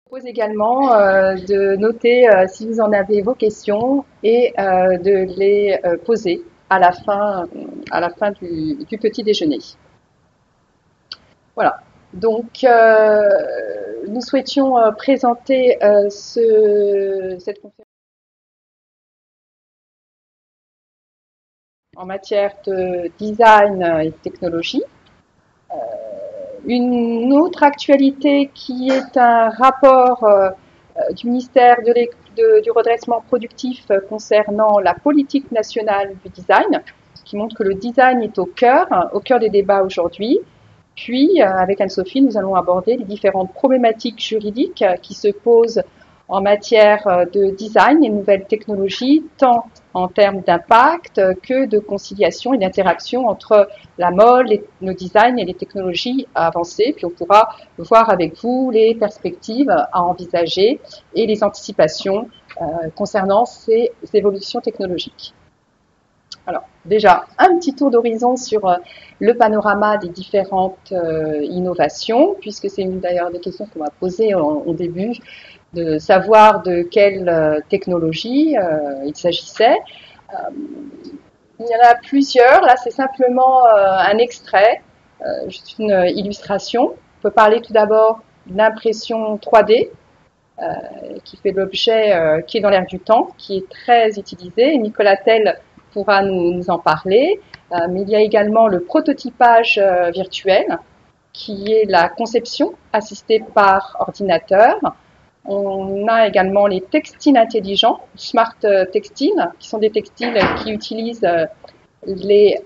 Propose également de noter si vous en avez vos questions et de les poser à la fin du petit déjeuner. Voilà. Donc, nous souhaitions présenter cette conférence en matière de design et de technologie. Une autre actualité qui est un rapport du ministère du redressement productif concernant la politique nationale du design, qui montre que le design est au cœur des débats aujourd'hui. Puis, avec Anne-Sophie, nous allons aborder les différentes problématiques juridiques qui se posent en matière de design et nouvelles technologies, tant en termes d'impact que de conciliation et d'interaction entre la mode, le design et les technologies avancées. Puis on pourra voir avec vous les perspectives à envisager et les anticipations concernant ces évolutions technologiques. Alors, déjà, un petit tour d'horizon sur le panorama des différentes innovations, puisque c'est d'ailleurs des questions qu'on m'a posées au début, de savoir de quelle technologie il s'agissait. Il y en a plusieurs. Là, c'est simplement un extrait, juste une illustration. On peut parler tout d'abord d'impression 3D, qui fait l'objet, qui est dans l'air du temps, qui est très utilisé. Nicolas Tell pourra nous en parler. Mais il y a également le prototypage virtuel, qui est la conception assistée par ordinateur. On a également les textiles intelligents, smart textiles, qui sont des textiles qui utilisent les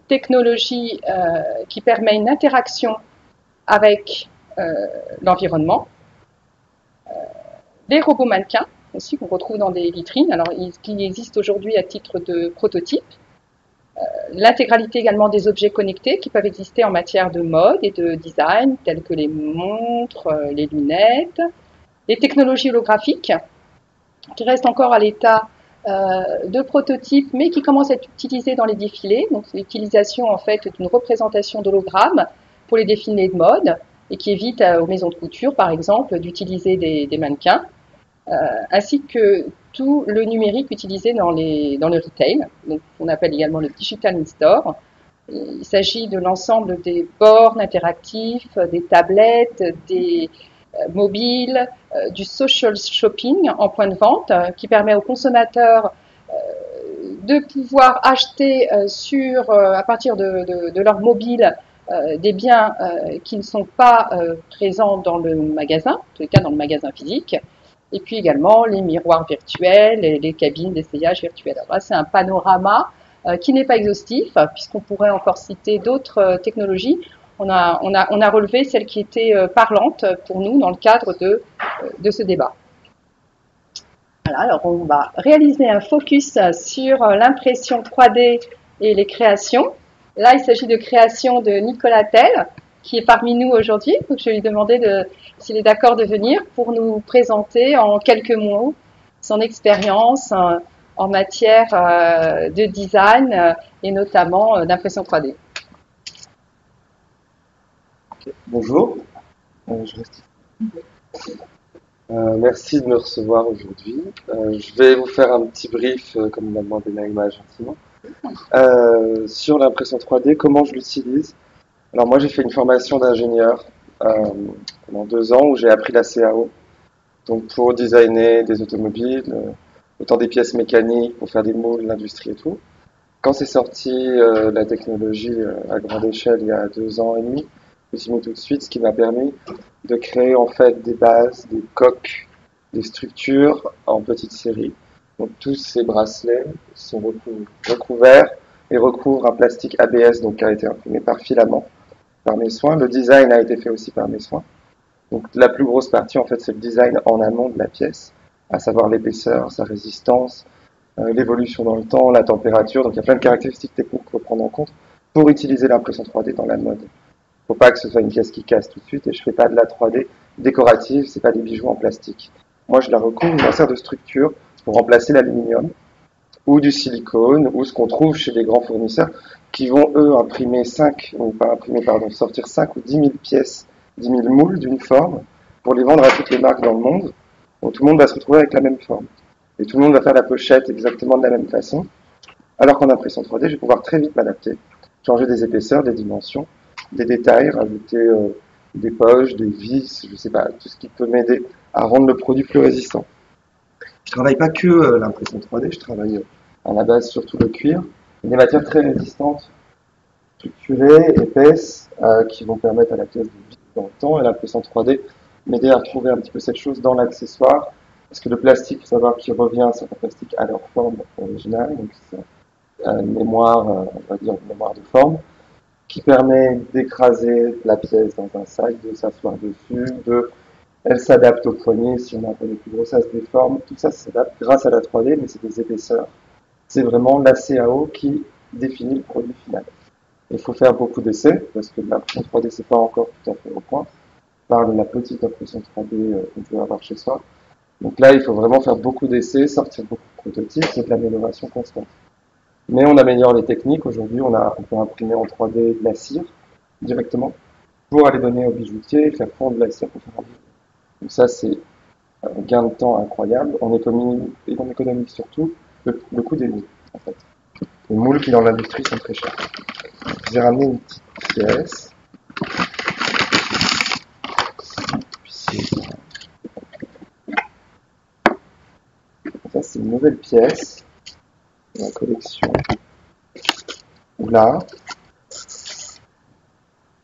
technologies qui permettent une interaction avec l'environnement. Les robots mannequins aussi qu'on retrouve dans des vitrines, alors qui existent aujourd'hui à titre de prototype. L'intégralité également des objets connectés qui peuvent exister en matière de mode et de design, tels que les montres, les lunettes, les technologies holographiques, qui restent encore à l'état de prototype, mais qui commencent à être utilisées dans les défilés. Donc, c'est l'utilisation en fait d'une représentation d'hologramme pour les défilés de mode et qui évite aux maisons de couture, par exemple, d'utiliser des mannequins, ainsi que tout le numérique utilisé dans le retail, donc on appelle également le digital in-store. Il s'agit de l'ensemble des bornes interactifs, des tablettes, des mobiles, du social shopping en point de vente, qui permet aux consommateurs de pouvoir acheter à partir de leur mobile des biens qui ne sont pas présents dans le magasin, en tout cas dans le magasin physique. Et puis également les miroirs virtuels et les cabines d'essayage virtuelles. Alors là, c'est un panorama qui n'est pas exhaustif, puisqu'on pourrait encore citer d'autres technologies. On a relevé celles qui étaient parlantes pour nous dans le cadre de ce débat. Voilà, alors on va réaliser un focus sur l'impression 3D et les créations. Là, il s'agit de création de Nicolas Tell, qui est parmi nous aujourd'hui. Donc, je vais lui demander s'il est d'accord de venir pour nous présenter en quelques mots son expérience en matière de design et notamment d'impression 3D. Bonjour, je reste ici. Merci de me recevoir aujourd'hui. Je vais vous faire un petit brief, comme m'a demandé Naïma gentiment, sur l'impression 3D, comment je l'utilise. Alors moi j'ai fait une formation d'ingénieur pendant 2 ans où j'ai appris la CAO, donc pour designer des automobiles, autant des pièces mécaniques, pour faire des moules, l'industrie et tout. Quand c'est sorti la technologie à grande échelle il y a 2 ans et demi, je me suis mis tout de suite, ce qui m'a permis de créer en fait des bases, des coques, des structures en petite série. Donc tous ces bracelets sont recouverts et recouvrent un plastique ABS donc qui a été imprimé par filament, par mes soins. Le design a été fait aussi par mes soins. Donc la plus grosse partie en fait c'est le design en amont de la pièce, à savoir l'épaisseur, sa résistance, l'évolution dans le temps, la température. Donc il y a plein de caractéristiques techniques qu'il faut prendre en compte pour utiliser l'impression 3D dans la mode. Faut pas que ce soit une pièce qui casse tout de suite, et je fais pas de la 3D décorative, c'est pas des bijoux en plastique. Moi je la recouvre, je m'en sers de structure pour remplacer l'aluminium ou du silicone ou ce qu'on trouve chez les grands fournisseurs qui vont eux imprimer sortir 5 ou 10 000 pièces 10 000 moules d'une forme pour les vendre à toutes les marques dans le monde. Donc tout le monde va se retrouver avec la même forme. Et tout le monde va faire la pochette exactement de la même façon. Alors qu'en impression 3D, je vais pouvoir très vite m'adapter, changer des épaisseurs, des dimensions, des détails, rajouter des poches, des vis, je sais pas, tout ce qui peut m'aider à rendre le produit plus résistant. Je travaille pas que l'impression 3D, je travaille à la base surtout le cuir, des matières très résistantes, structurées, épaisses, qui vont permettre à la pièce de vivre dans le temps, et l'impression 3D m'aider à retrouver un petit peu cette chose dans l'accessoire, parce que le plastique, il faut savoir qu'il revient, certains plastiques, à leur forme originale, donc c'est une mémoire, on va dire une mémoire de forme, qui permet d'écraser la pièce dans un sac, de s'asseoir dessus, elle s'adapte au poignet, si on a un peu plus gros, ça se déforme, tout ça s'adapte grâce à la 3D, mais c'est des épaisseurs. C'est vraiment la CAO qui définit le produit final. Il faut faire beaucoup d'essais, parce que l'impression 3D, c'est pas encore tout à fait au point. On parle de la petite impression 3D qu'on peut avoir chez soi. Donc là, il faut vraiment faire beaucoup d'essais, sortir beaucoup de prototypes, c'est de l'amélioration constante. Mais on améliore les techniques. Aujourd'hui, on peut imprimer en 3D de la cire directement pour aller donner au bijoutier, faire fondre de la cire pour faire un bijou. Donc ça, c'est un gain de temps incroyable. On économise surtout le coût des moules, en fait. Les moules qui, dans l'industrie, sont très chers. Je vous ai ramené une petite pièce. Ça, c'est une nouvelle pièce de la collection. Là,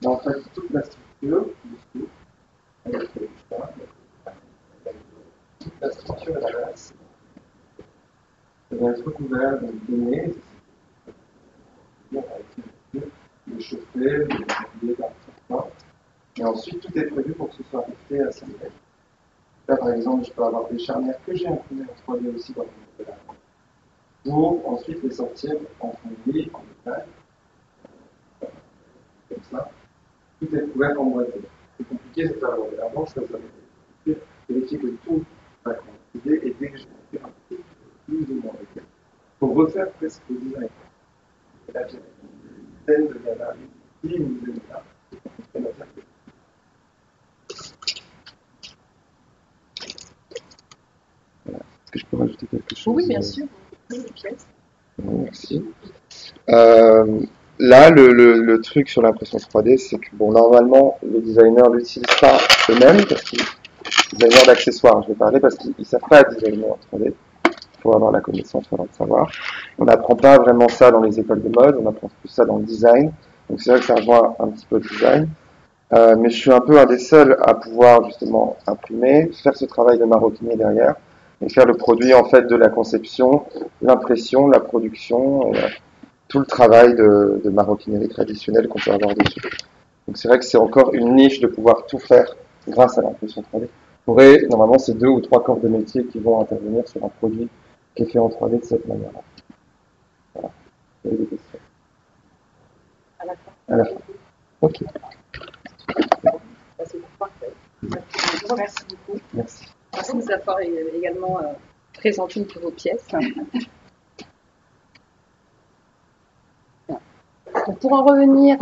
en fait, toute la structure, avec toute la structure à la base, ça va être recouvert de données, le chauffer, le régler par le. Et ensuite, tout est prévu pour que ce soit affecté à sa nouvelle. Là, par exemple, je peux avoir des charnières que j'ai imprimées en 3D aussi dans le modèle, pour ensuite les sortir en fonderie, en métal, comme ça. Tout est couvert en boîte. C'est compliqué de faire la blanche, ça va vérifier que tout va coïncider, et dès que je vais faire un petit peu plus ou moins avec, pour refaire presque le design. Et là, j'ai une dizaine de galeries, une dizaine de là. Est-ce que je peux rajouter quelque chose? Oui, bien sûr. Merci. Là, le truc sur l'impression 3D, c'est que bon, normalement, les designers l'utilisent pas eux-mêmes, parce qu'ils designers d'accessoires, je vais parler, parce qu'ils ne savent pas designer en 3D. Il faut avoir la connaissance, il faut avoir le savoir. On n'apprend pas vraiment ça dans les écoles de mode, on apprend plus ça dans le design. Donc c'est vrai que ça rejoint un petit peu le design. Mais je suis un peu un des seuls à pouvoir justement imprimer, faire ce travail de maroquinier derrière, et faire le produit en fait de la conception, l'impression, la production, tout le travail de maroquinerie traditionnelle qu'on peut avoir dessus. Donc c'est vrai que c'est encore une niche de pouvoir tout faire grâce à l'impression 3D. Normalement, c'est 2 ou 3 corps de métier qui vont intervenir sur un produit qui est fait en 3D de cette manière-là. Voilà. Vous avez des questions? À la fin. À la fin. Ok. Je vous remercie beaucoup. Merci. Merci de nous avoir également présenté une de vos pièces. Donc, pour en revenir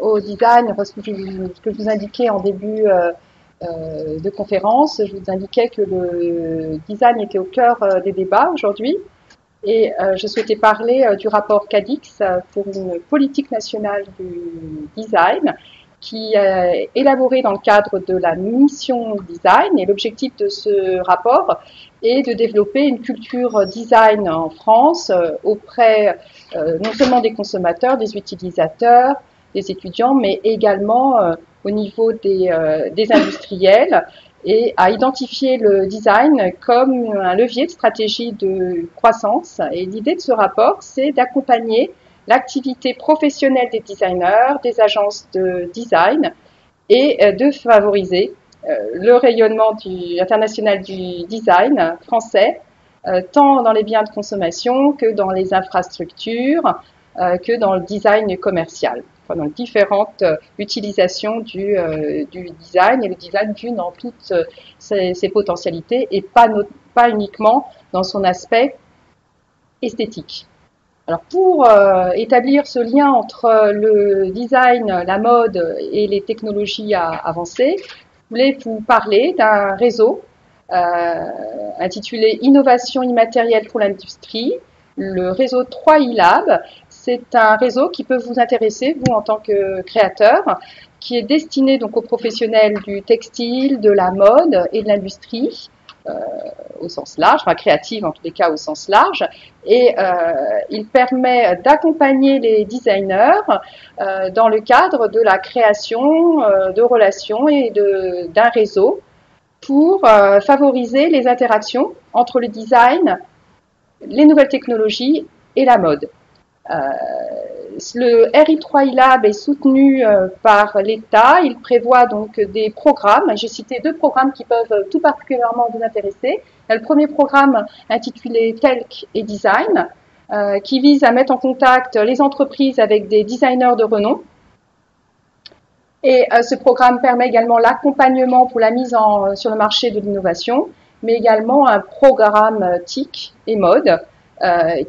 au design, parce que ce que je vous indiquais en début de conférence, je vous indiquais que le design était au cœur des débats aujourd'hui. Et je souhaitais parler du rapport CADIX pour une politique nationale du design qui est élaboré dans le cadre de la mission design. Et l'objectif de ce rapport est de développer une culture design en France auprès non seulement des consommateurs, des utilisateurs, des étudiants, mais également au niveau des industriels, et à identifier le design comme un levier de stratégie de croissance. Et l'idée de ce rapport, c'est d'accompagner l'activité professionnelle des designers, des agences de design, et de favoriser le rayonnement international du design français, tant dans les biens de consommation que dans les infrastructures, que dans le design commercial. Enfin, dans différentes utilisations du design, et le design vu dans toutes ses potentialités et pas uniquement dans son aspect esthétique. Alors pour établir ce lien entre le design, la mode et les technologies avancées, je voulais vous parler d'un réseau intitulé Innovation immatérielle pour l'industrie, le réseau 3i Lab. C'est un réseau qui peut vous intéresser, vous en tant que créateur, qui est destiné donc aux professionnels du textile, de la mode et de l'industrie. Au sens large, enfin créative en tous les cas au sens large, et il permet d'accompagner les designers dans le cadre de la création de relations et d'un réseau pour favoriser les interactions entre le design, les nouvelles technologies et la mode. Le RI3I Lab est soutenu par l'État. Il prévoit donc des programmes. J'ai cité 2 programmes qui peuvent tout particulièrement vous intéresser. Il y a le premier programme intitulé Telc et Design, qui vise à mettre en contact les entreprises avec des designers de renom. Et ce programme permet également l'accompagnement pour la mise sur le marché de l'innovation, mais également un programme TIC et mode,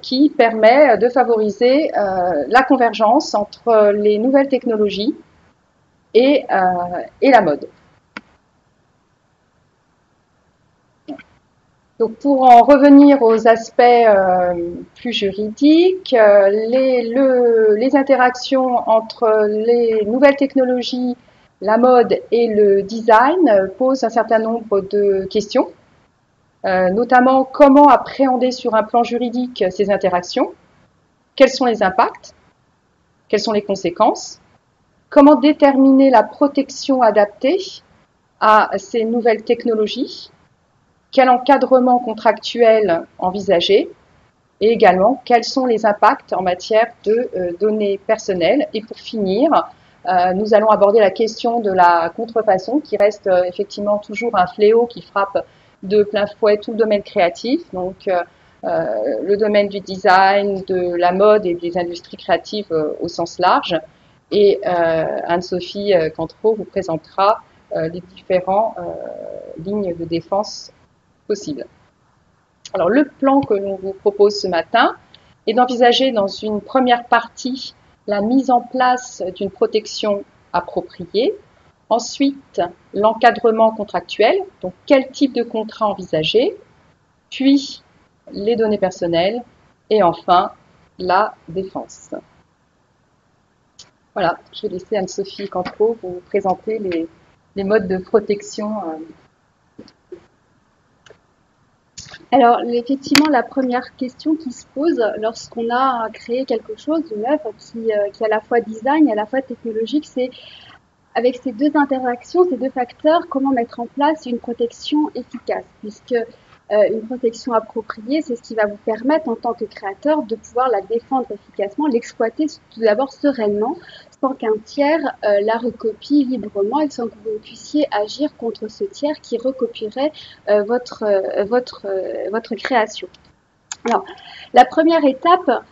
qui permet de favoriser la convergence entre les nouvelles technologies et la mode. Donc pour en revenir aux aspects plus juridiques, les interactions entre les nouvelles technologies, la mode et le design posent un certain nombre de questions. Notamment comment appréhender sur un plan juridique ces interactions, quels sont les impacts, quelles sont les conséquences, comment déterminer la protection adaptée à ces nouvelles technologies, quel encadrement contractuel envisager, et également quels sont les impacts en matière de données personnelles. Et pour finir, nous allons aborder la question de la contrefaçon qui reste effectivement toujours un fléau qui frappe de plein fouet tout le domaine créatif, donc le domaine du design, de la mode et des industries créatives au sens large. Et Anne-Sophie Cantreau vous présentera les différentes lignes de défense possibles. Alors le plan que l'on vous propose ce matin est d'envisager dans une première partie la mise en place d'une protection appropriée. Ensuite, l'encadrement contractuel, donc quel type de contrat envisager, puis les données personnelles et enfin la défense. Voilà, je vais laisser Anne-Sophie Cantreau vous présenter les modes de protection. Alors, effectivement, la première question qui se pose lorsqu'on a créé quelque chose, une œuvre qui est à la fois design et à la fois technologique, c'est avec ces 2 interactions, ces 2 facteurs, comment mettre en place une protection efficace, puisque une protection appropriée, c'est ce qui va vous permettre en tant que créateur de pouvoir la défendre efficacement, l'exploiter tout d'abord sereinement, sans qu'un tiers la recopie librement et sans que vous puissiez agir contre ce tiers qui recopierait votre création. Alors, la première étape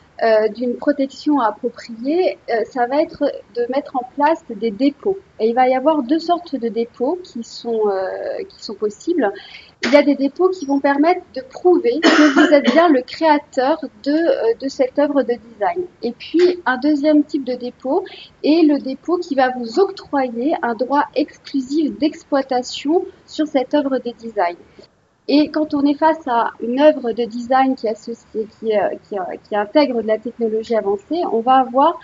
d'une protection appropriée, ça va être de mettre en place des dépôts. Et il va y avoir 2 sortes de dépôts qui sont possibles. Il y a des dépôts qui vont permettre de prouver que vous êtes bien le créateur de cette œuvre de design. Et puis, un deuxième type de dépôt est le dépôt qui va vous octroyer un droit exclusif d'exploitation sur cette œuvre de design. Et quand on est face à une œuvre de design qui intègre de la technologie avancée, on va avoir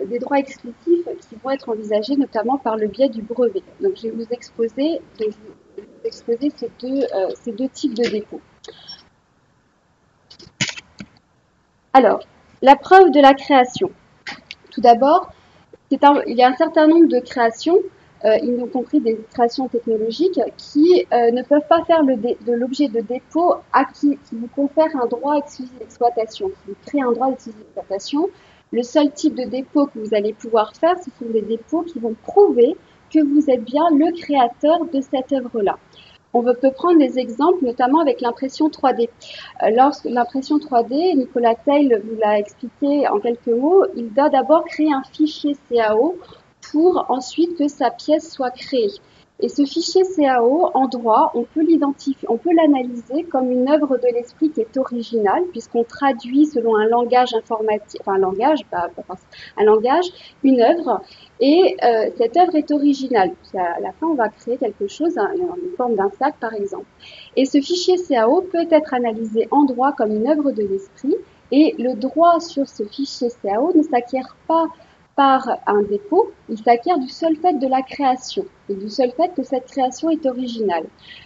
des droits exclusifs qui vont être envisagés notamment par le biais du brevet. Donc je vais vous exposer ces deux types de dépôts. Alors, la preuve de la création. Tout d'abord, il y a un certain nombre de créations, y compris des créations technologiques, qui ne peuvent pas faire l'objet de dépôts qui vous confèrent un droit exclusif d'exploitation, qui vous crée un droit exclusif d'exploitation. Le seul type de dépôt que vous allez pouvoir faire, ce sont des dépôts qui vont prouver que vous êtes bien le créateur de cette œuvre-là. On peut prendre des exemples, notamment avec l'impression 3D. Lorsque l'impression 3D, Nicolas Teil vous l'a expliqué en quelques mots, il doit d'abord créer un fichier CAO pour ensuite que sa pièce soit créée. Et ce fichier CAO, en droit, on peut l'identifier, on peut l'analyser comme une œuvre de l'esprit qui est originale, puisqu'on traduit selon un langage informatique, enfin un langage, une œuvre, et cette œuvre est originale. À la fin, on va créer quelque chose, une forme d'un sac par exemple. Et ce fichier CAO peut être analysé en droit comme une œuvre de l'esprit, et le droit sur ce fichier CAO ne s'acquiert pas par un dépôt, il s'acquiert du seul fait de la création et du seul fait que cette création est originale.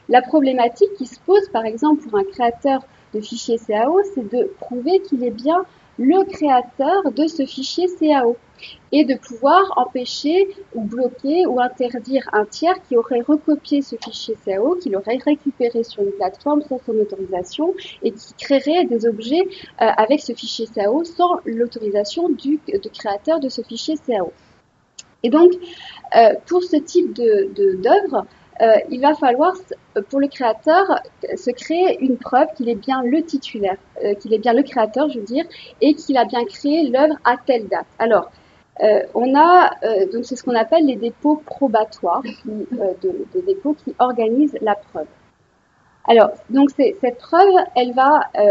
La problématique qui se pose, par exemple, pour un créateur de fichier CAO, c'est de prouver qu'il est bien le créateur de ce fichier CAO et de pouvoir empêcher ou bloquer ou interdire un tiers qui aurait recopié ce fichier CAO, qui l'aurait récupéré sur une plateforme sans son autorisation et qui créerait des objets avec ce fichier CAO sans l'autorisation du créateur de ce fichier CAO. Et donc, pour ce type d'œuvre, il va falloir, pour le créateur, se créer une preuve qu'il est bien le titulaire, qu'il est bien le créateur, je veux dire, et qu'il a bien créé l'œuvre à telle date. Alors, donc c'est ce qu'on appelle les dépôts probatoires, de dépôts qui organisent la preuve. Alors, donc cette preuve,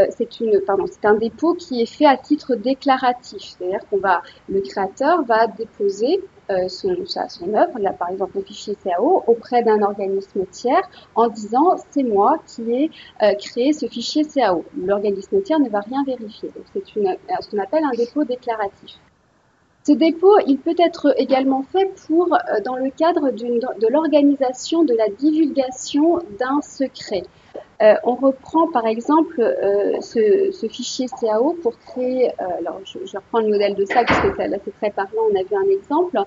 c'est un dépôt qui est fait à titre déclaratif, c'est-à-dire le créateur va déposer son œuvre, là par exemple le fichier CAO, auprès d'un organisme tiers en disant c'est moi qui ai créé ce fichier CAO. L'organisme tiers ne va rien vérifier, donc c'est ce qu'on appelle un dépôt déclaratif. Ce dépôt, il peut être également fait dans le cadre de l'organisation de la divulgation d'un secret. On reprend par exemple ce fichier CAO pour créer, alors je reprends le modèle de sac parce que là c'est très parlant, on a vu un exemple.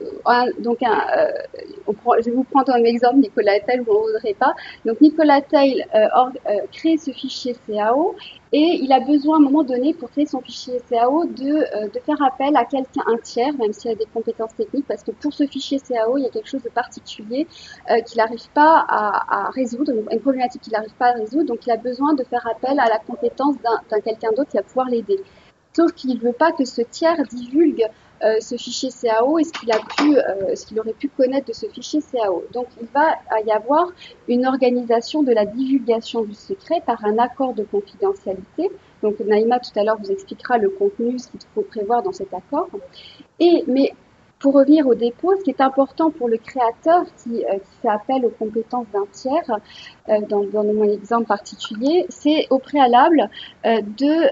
Je vais vous prendre un exemple, Nikola Tesla, vous ne voudrez pas. Donc Nikola Tesla crée ce fichier CAO et il a besoin à un moment donné pour créer son fichier CAO de faire appel à un tiers, même s'il a des compétences techniques, parce que pour ce fichier CAO, il y a quelque chose de particulier qu'il n'arrive pas à résoudre, une problématique qu'il n'arrive pas à résoudre, donc il a besoin de faire appel à la compétence d'un quelqu'un d'autre qui va pouvoir l'aider. Sauf qu'il ne veut pas que ce tiers divulgue ce fichier CAO et ce qu'il aurait pu connaître de ce fichier CAO. Donc il va y avoir une organisation de la divulgation du secret par un accord de confidentialité. Donc Naïma tout à l'heure vous expliquera le contenu, ce qu'il faut prévoir dans cet accord. Mais pour revenir au dépôt, ce qui est important pour le créateur qui fait appel aux compétences d'un tiers, dans mon exemple particulier, c'est au préalable de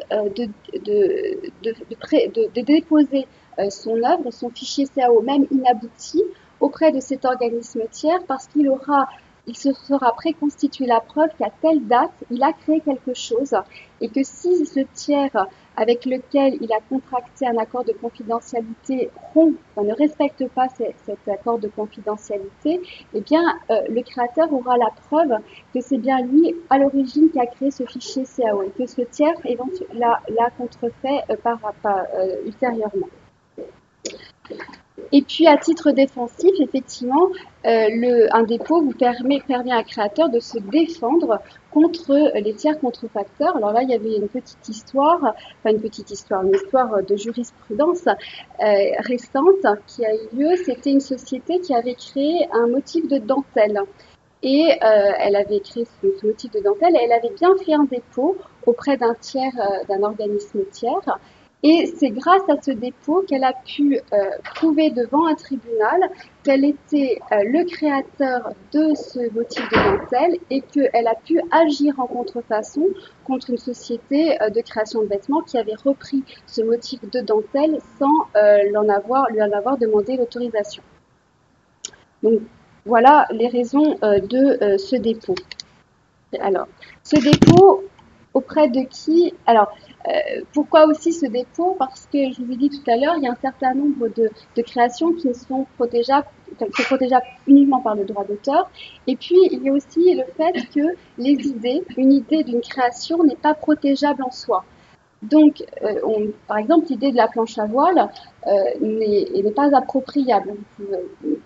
déposer son œuvre, son fichier CAO, même inabouti, auprès de cet organisme tiers parce qu'il se sera préconstitué la preuve qu'à telle date, il a créé quelque chose et que si ce tiers avec lequel il a contracté un accord de confidentialité ne respecte pas cet accord de confidentialité, eh bien, le créateur aura la preuve que c'est bien lui, à l'origine, qui a créé ce fichier CAO et que ce tiers l'a contrefait ultérieurement. Et puis, à titre défensif, effectivement, un dépôt permet à un créateur de se défendre contre les tiers contrefacteurs. Alors là, il y avait une histoire de jurisprudence récente qui a eu lieu. C'était une société qui avait créé un motif de dentelle. Et elle avait créé ce motif de dentelle et elle avait bien fait un dépôt auprès d'un organisme tiers. Et c'est grâce à ce dépôt qu'elle a pu prouver devant un tribunal qu'elle était le créateur de ce motif de dentelle et qu'elle a pu agir en contrefaçon contre une société de création de vêtements qui avait repris ce motif de dentelle sans lui en avoir demandé l'autorisation. Donc voilà les raisons de ce dépôt. Alors, ce dépôt, auprès de qui? Alors, pourquoi aussi ce dépôt? Parce que je vous ai dit tout à l'heure, il y a un certain nombre de créations qui sont protégeables uniquement par le droit d'auteur. Et puis, il y a aussi le fait que une idée d'une création n'est pas protégeable en soi. Donc, par exemple, l'idée de la planche à voile n'est pas appropriable.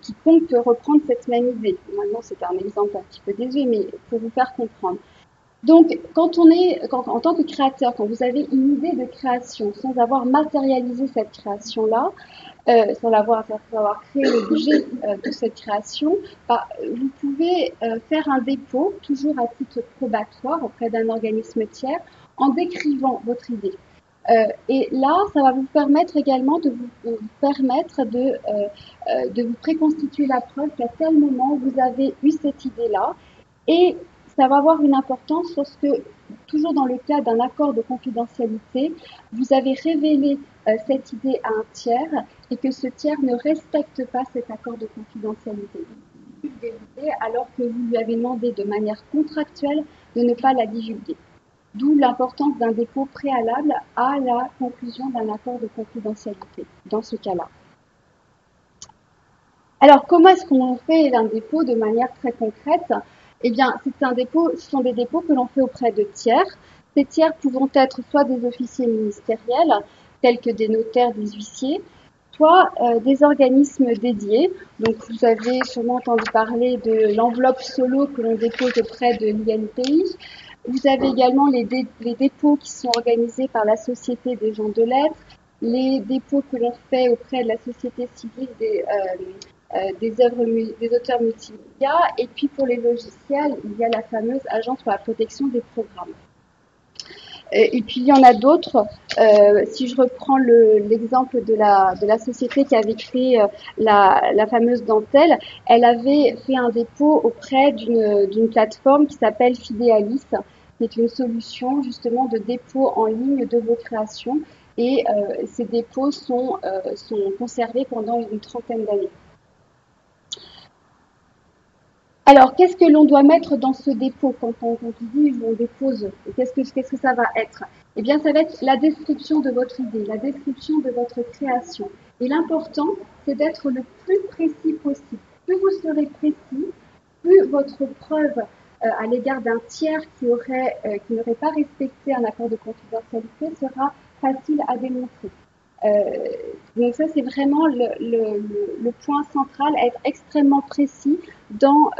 Quiconque peut reprendre cette même idée. Maintenant, c'est un exemple un petit peu désuet, mais pour vous faire comprendre. Donc, en tant que créateur, quand vous avez une idée de création, sans avoir matérialisé cette création-là, sans avoir créé l'objet de cette création, bah, vous pouvez faire un dépôt, toujours à titre probatoire, auprès d'un organisme tiers, en décrivant votre idée. Et là, ça va vous permettre également de vous préconstituer la preuve qu'à tel moment, vous avez eu cette idée-là. Et ça va avoir une importance lorsque, toujours dans le cas d'un accord de confidentialité, vous avez révélé cette idée à un tiers et que ce tiers ne respecte pas cet accord de confidentialité. Alors que vous lui avez demandé de manière contractuelle de ne pas la divulguer. D'où l'importance d'un dépôt préalable à la conclusion d'un accord de confidentialité, dans ce cas-là. Alors, comment est-ce qu'on fait un dépôt de manière très concrète? Eh bien, ce sont des dépôts que l'on fait auprès de tiers. Ces tiers pouvant être soit des officiers ministériels, tels que des notaires, des huissiers, soit des organismes dédiés. Donc, vous avez sûrement entendu parler de l'enveloppe solo que l'on dépose auprès de l'INPI. Vous avez également les dépôts qui sont organisés par la Société des gens de lettres, les dépôts que l'on fait auprès de la société civile des auteurs multimédia, et puis pour les logiciels, il y a la fameuse Agence pour la protection des programmes. Et puis il y en a d'autres. Si je reprends l'exemple de la société qui avait créé la fameuse dentelle, elle avait fait un dépôt auprès d'une plateforme qui s'appelle Fidealis, qui est une solution justement de dépôt en ligne de vos créations. Et ces dépôts sont conservés pendant une trentaine d'années. Alors, qu'est-ce que l'on doit mettre dans ce dépôt quand on dit on dépose? Qu'est-ce que ça va être? Eh bien, ça va être la description de votre idée, la description de votre création. Et l'important, c'est d'être le plus précis possible. Plus vous serez précis, plus votre preuve à l'égard d'un tiers qui n'aurait pas respecté un accord de confidentialité sera facile à démontrer. Donc ça, c'est vraiment le point central, être extrêmement précis dans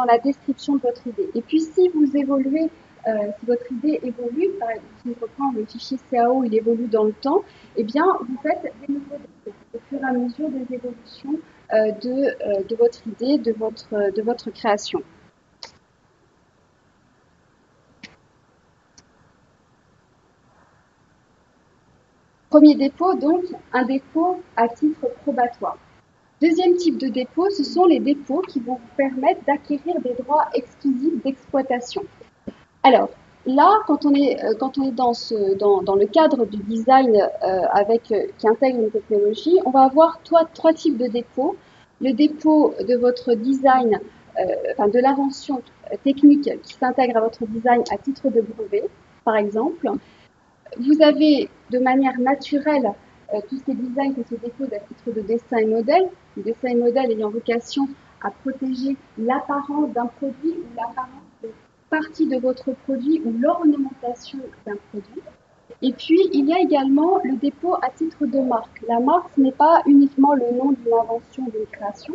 la description de votre idée. Et puis, si vous évoluez, si votre idée évolue, par exemple, si on reprend le fichier CAO, il évolue dans le temps, eh bien, vous faites des nouveaux dépôts au fur et à mesure des évolutions de votre idée, de votre création. Premier dépôt, donc, un dépôt à titre probatoire. Deuxième type de dépôt, ce sont les dépôts qui vont vous permettre d'acquérir des droits exclusifs d'exploitation. Alors, là, quand on est dans le cadre du design qui intègre une technologie, on va avoir trois types de dépôts. Le dépôt de votre design, de l'invention technique qui s'intègre à votre design à titre de brevet, par exemple. Vous avez de manière naturelle tout ce qui est design qui se dépose à titre de dessin et modèle. Le dessin et modèle ayant vocation à protéger l'apparence d'un produit ou l'apparence de partie de votre produit ou l'ornementation d'un produit. Et puis, il y a également le dépôt à titre de marque. La marque, ce n'est pas uniquement le nom d'une invention ou d'une création.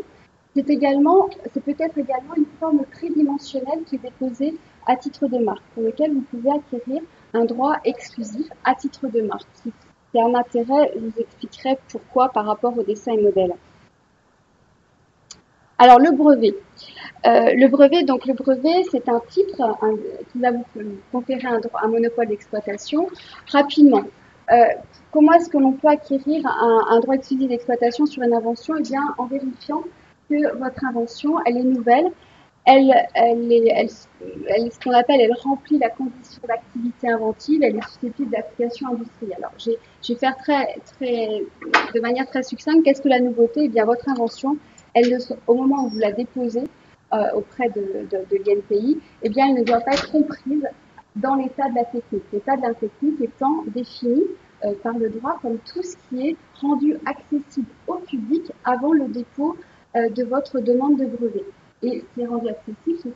C'est peut-être également une forme tridimensionnelle qui est déposée à titre de marque, pour lequel vous pouvez acquérir un droit exclusif à titre de marque. Si c'est un intérêt, je vous expliquerai pourquoi par rapport au dessin et modèle. Alors, le brevet. Le brevet, c'est un titre qui va vous conférer un monopole d'exploitation. Rapidement, comment est-ce que l'on peut acquérir un droit exclusif d'exploitation sur une invention? Eh bien, en vérifiant que votre invention, elle est nouvelle, elle remplit la condition d'activité inventive, elle est susceptible d'application industrielle. Alors, je vais faire de manière très succincte. Qu'est-ce que la nouveauté? Eh bien, votre invention, au moment où vous la déposez auprès de l'INPI, eh bien, elle ne doit pas être comprise dans l'état de la technique. L'état de la technique étant défini par le droit comme tout ce qui est rendu accessible au public avant le dépôt de votre demande de brevet. Et c'est rendu accessible,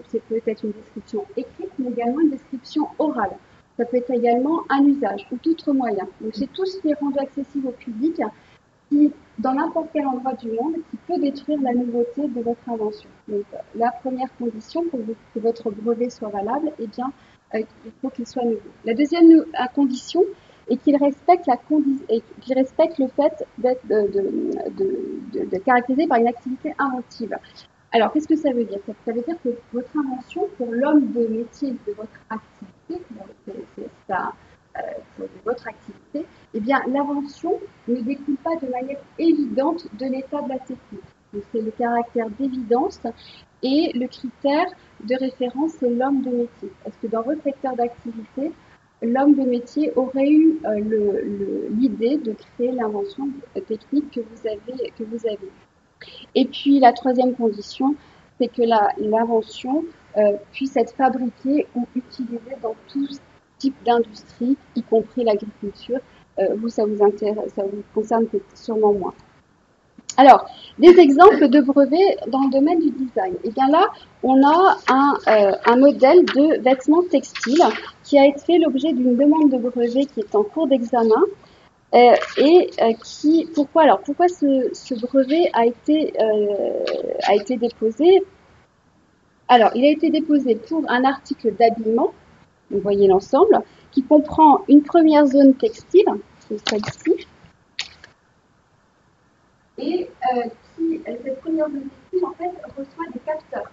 c'est peut-être une description écrite, mais également une description orale. Ça peut être également un usage ou tout autre moyen. Donc c'est tout ce qui est rendu accessible au public qui dans n'importe quel endroit du monde qui peut détruire la nouveauté de votre invention. Donc, la première condition pour que votre brevet soit valable, eh bien, il faut qu'il soit nouveau. La deuxième condition est qu'il respecte le fait d'être caractérisé par une activité inventive. Alors, qu'est-ce que ça veut dire? Ça veut dire que votre invention, pour l'homme de métier de votre activité, de votre activité, eh bien, l'invention ne découle pas de manière évidente de l'état de la technique. Donc, c'est le caractère d'évidence et le critère de référence, c'est l'homme de métier. Est-ce que dans votre secteur d'activité, l'homme de métier aurait eu l'idée de créer l'invention technique que vous avez? Et puis, la troisième condition, c'est que l'invention puisse être fabriquée ou utilisée dans tout type d'industrie, y compris l'agriculture. Vous, ça vous concerne sûrement moins. Alors, des exemples de brevets dans le domaine du design. Et bien là, on a un modèle de vêtements textiles qui a fait l'objet d'une demande de brevet qui est en cours d'examen. Pourquoi ce brevet a été déposé? Alors, il a été déposé pour un article d'habillement, vous voyez l'ensemble, qui comprend une première zone textile, c'est celle-ci, et cette première zone textile, en fait, reçoit des capteurs.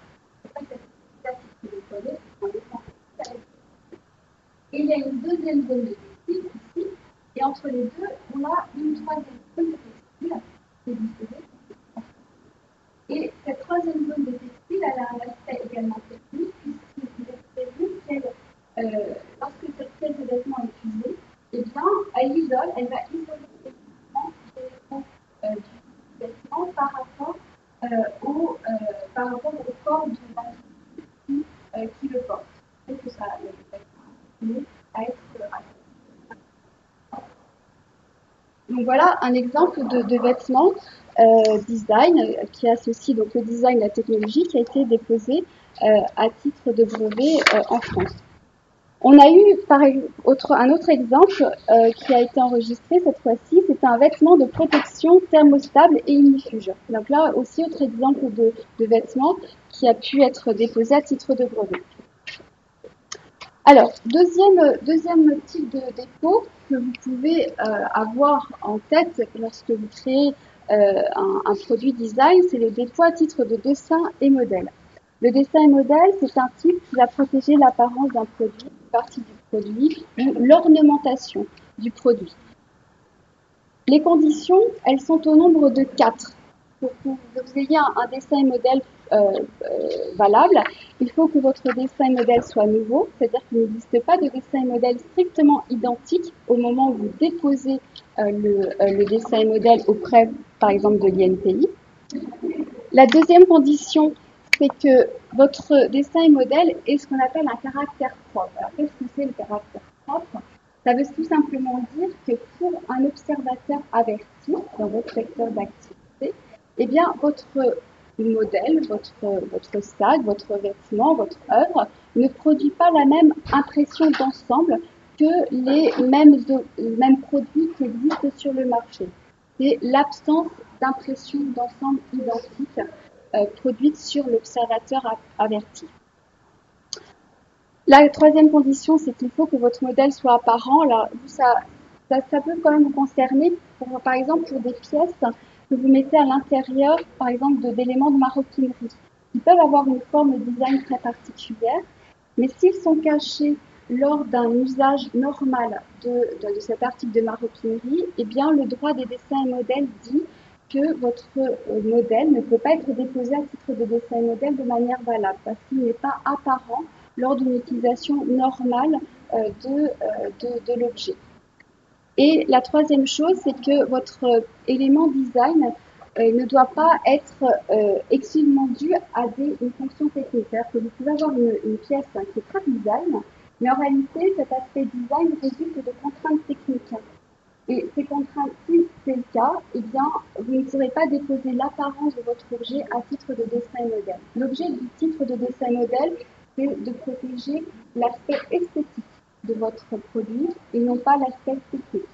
Et il y a une deuxième zone de textile ici, et entre les deux, on a une troisième zone de textile qui est disposée. Et cette troisième zone de textile, elle a un aspect également technique, puisqu'il est prévu qu'elle, lorsque cette pièce de vêtement est usée, eh bien, elle va isoler l'élément du vêtement par rapport au corps de l'individu qui le porte. C'est que ça le vêtement à être. Donc voilà un exemple de vêtements design qui associe donc le design et la technologie qui a été déposé à titre de brevet en France. On a eu un autre exemple qui a été enregistré cette fois-ci, c'est un vêtement de protection thermostable et ignifuge. Donc là aussi, autre exemple de vêtement qui a pu être déposé à titre de brevet. Alors, deuxième type de dépôt que vous pouvez avoir en tête lorsque vous créez un produit design, c'est le dépôt à titre de dessin et modèle. Le dessin et modèle, c'est un type qui va protéger l'apparence d'un produit, une partie du produit ou l'ornementation du produit. Les conditions, elles sont au nombre de 4. Pour que vous ayez un dessin et modèle valable, il faut que votre dessin et modèle soit nouveau, c'est-à-dire qu'il n'existe pas de dessin et modèle strictement identique au moment où vous déposez le dessin et modèle auprès, par exemple, de l'INPI. La deuxième condition, c'est que votre dessin et modèle ait ce qu'on appelle un caractère propre. Alors, qu'est-ce que c'est le caractère propre? Ça veut tout simplement dire que pour un observateur averti dans votre secteur d'activité, eh bien, votre modèle, votre sac, votre vêtement, votre œuvre ne produit pas la même impression d'ensemble que les mêmes produits qui existent sur le marché. C'est l'absence d'impression d'ensemble identique produite sur l'observateur averti. La troisième condition, c'est qu'il faut que votre modèle soit apparent. Alors, ça peut quand même vous concerner, par exemple, pour des pièces que vous mettez à l'intérieur, par exemple, d'éléments de maroquinerie, qui peuvent avoir une forme de design très particulière, mais s'ils sont cachés lors d'un usage normal de cet article de maroquinerie, eh bien, le droit des dessins et modèles dit que votre modèle ne peut pas être déposé à titre de dessin et modèle de manière valable, parce qu'il n'est pas apparent lors d'une utilisation normale de l'objet. Et la troisième chose, c'est que votre élément design ne doit pas être exclusivement dû à une fonction technique. C'est-à-dire que vous pouvez avoir une pièce qui est très design, mais en réalité, cet aspect design résulte de contraintes techniques. Et ces contraintes, si c'est le cas, eh bien, vous ne pourrez pas déposer l'apparence de votre objet à titre de dessin et modèle. L'objet du titre de dessin et modèle, c'est de protéger l'aspect esthétique de votre produit et non pas l'aspect technique.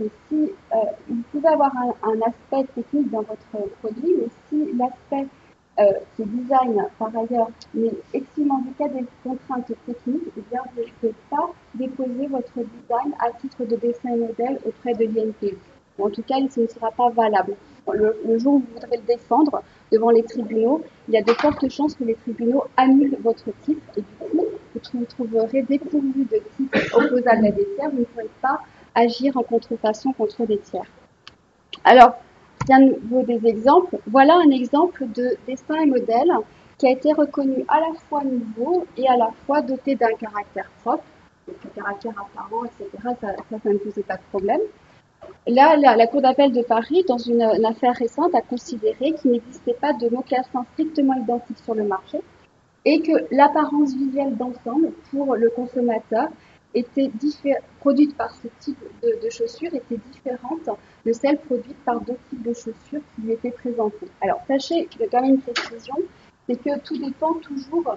que si il pouvait avoir un aspect technique dans votre produit, mais si l'aspect qui est design par ailleurs, mais exclusivement du cas des contraintes techniques, eh bien, vous ne pouvez pas déposer votre design à titre de dessin et modèle auprès de l'INPI. En tout cas, ce ne sera pas valable. Le jour où vous voudrez le défendre devant les tribunaux, il y a de fortes chances que les tribunaux annulent votre titre et du coup, vous vous trouverez dépourvu de titre opposable à des tiers, vous ne pourrez pas agir en contrefaçon contre des tiers. Alors, bien vaut des exemples. Voilà un exemple de dessin et modèle qui a été reconnu à la fois nouveau et à la fois doté d'un caractère propre, un caractère apparent, etc. Ça ne posait pas de problème. Là, la Cour d'appel de Paris, dans une affaire récente, a considéré qu'il n'existait pas de mocassins strictement identiques sur le marché et que l'apparence visuelle d'ensemble pour le consommateur était produite par ce type de chaussures était différente de celle produite par d'autres types de chaussures qui lui étaient présentées. Alors, sachez, il y a quand même une précision, c'est que tout dépend toujours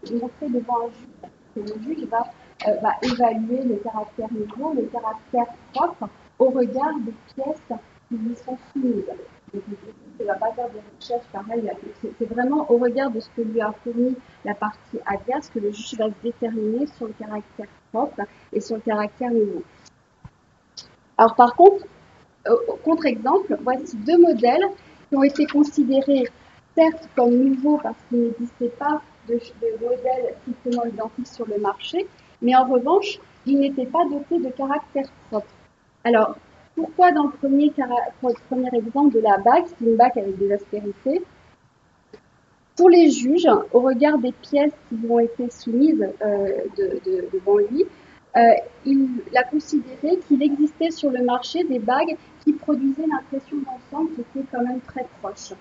de montrer devant un juge. Le juge va évaluer le caractère nouveau, le caractère propre au regard des pièces qui lui sont soumises. Donc, il ne va pas faire des recherches pareilles. C'est vraiment au regard de ce que lui a fourni la partie adverse que le juge va se déterminer sur le caractère propre et sur le caractère nouveau. Alors par contre, contre-exemple, voici deux modèles qui ont été considérés certes comme nouveaux parce qu'il n'existait pas de modèle strictement identique sur le marché, mais en revanche, ils n'étaient pas dotés de caractère propre. Alors, pourquoi dans le premier exemple de la bague, c'est une bague avec des aspérités, pour les juges, au regard des pièces qui lui ont été soumises devant lui, il a considéré qu'il existait sur le marché des bagues qui produisaient l'impression d'ensemble qui était quand même très proche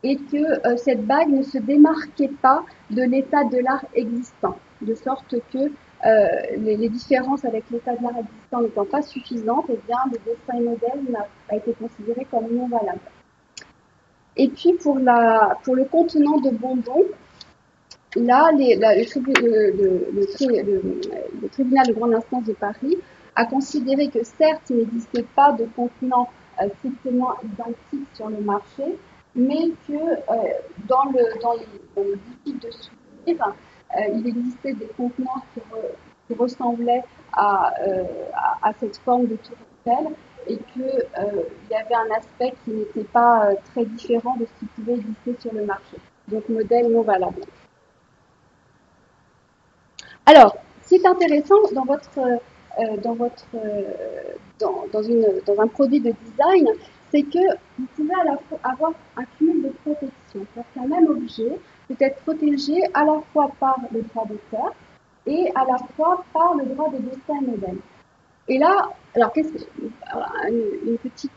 et que cette bague ne se démarquait pas de l'état de l'art existant, de sorte que les différences avec l'état de l'art existant n'étant pas suffisantes, eh bien, le dessin et modèle a été considéré comme non valable. Et puis pour le contenant de bonbons, là, le tribunal de grande instance de Paris a considéré que certes, il n'existait pas de contenant strictement identique sur le marché, mais que dans les liquides de souvenirs, il existait des contenants qui ressemblaient à cette forme de tour Eiffel et qu'il y avait un aspect qui n'était pas très différent de ce qui pouvait exister sur le marché. Donc, modèle non valable. Alors, ce qui est intéressant dans un produit de design, c'est que vous pouvez à la fois avoir un cumul de protection. C'est-à-dire qu'un même objet peut être protégé à la fois par le droit d'auteur et à la fois par le droit de dessin et modèle. Et là, alors une petite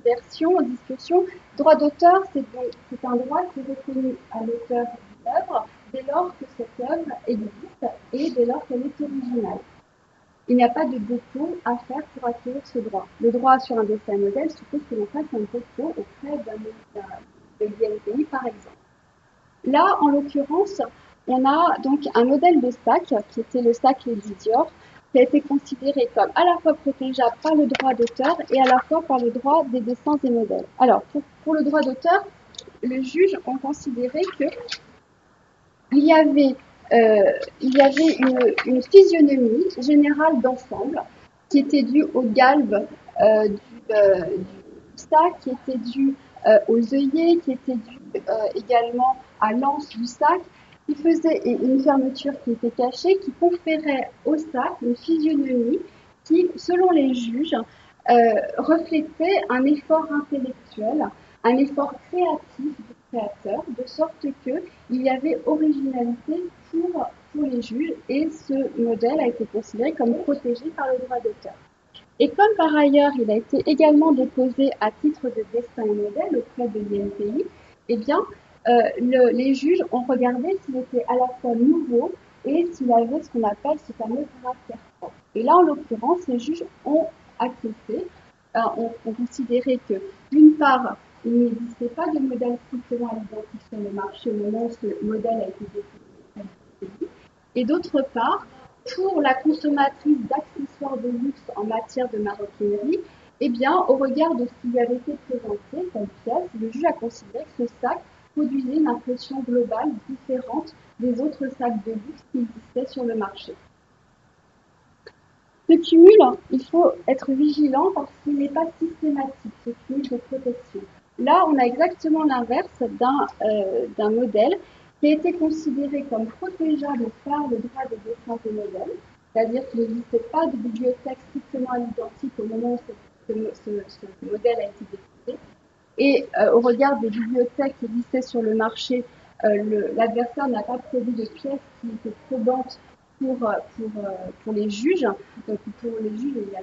discussion. Droit d'auteur, c'est un droit qui est reconnu à l'auteur de l'œuvre dès lors que cette œuvre existe et dès lors qu'elle est originale. Il n'y a pas de dépôt à faire pour acquérir ce droit. Le droit sur un dessin modèle suppose que l'on fasse un dépôt auprès de l'INPI, par exemple. Là, en l'occurrence, on a donc un modèle de sac, qui était le sac Lady Dior, qui a été considéré comme à la fois protégeable par le droit d'auteur et à la fois par le droit des dessins et modèles. Alors, pour le droit d'auteur, le juge a considéré que il y avait une physionomie générale d'ensemble qui était due au galbe du sac, qui était due aux œillets, qui était due également à l'anse du sac, qui faisait une fermeture qui était cachée, qui conférait au sac une physionomie qui, selon les juges, reflétait un effort intellectuel, un effort créatif du créateur, de sorte qu'il y avait originalité pour les juges et ce modèle a été considéré comme protégé par le droit d'auteur. Et comme par ailleurs il a été également déposé à titre de dessin et modèle auprès de l'INPI, eh bien les juges ont regardé s'il était à la fois nouveau et s'il avait ce qu'on appelle ce fameux caractère propre. Et là, en l'occurrence, les juges ont accepté, ont considéré que, d'une part, il n'existait pas de modèle strictement identique sur le marché au moment où ce modèle a été déposé, et d'autre part, pour la consommatrice d'accessoires de de luxe en matière de maroquinerie, eh bien, au regard de ce qui lui avait été présenté comme pièce, le juge a considéré que ce sac produisait une impression globale différente des autres sacs de luxe qui existaient sur le marché. Ce cumul, il faut être vigilant parce qu'il n'est pas systématique, ce cumul de protection. Là, on a exactement l'inverse d'un modèle qui a été considéré comme protégeable par le droit des dessins des modèles, c'est-à-dire qu'il n'existait pas de bibliothèque strictement identique au moment où ce modèle a été déposé. Et au regard des bibliothèques qui existaient sur le marché, l'adversaire n'a pas produit de pièces qui étaient probantes pour les juges. Donc pour les juges, il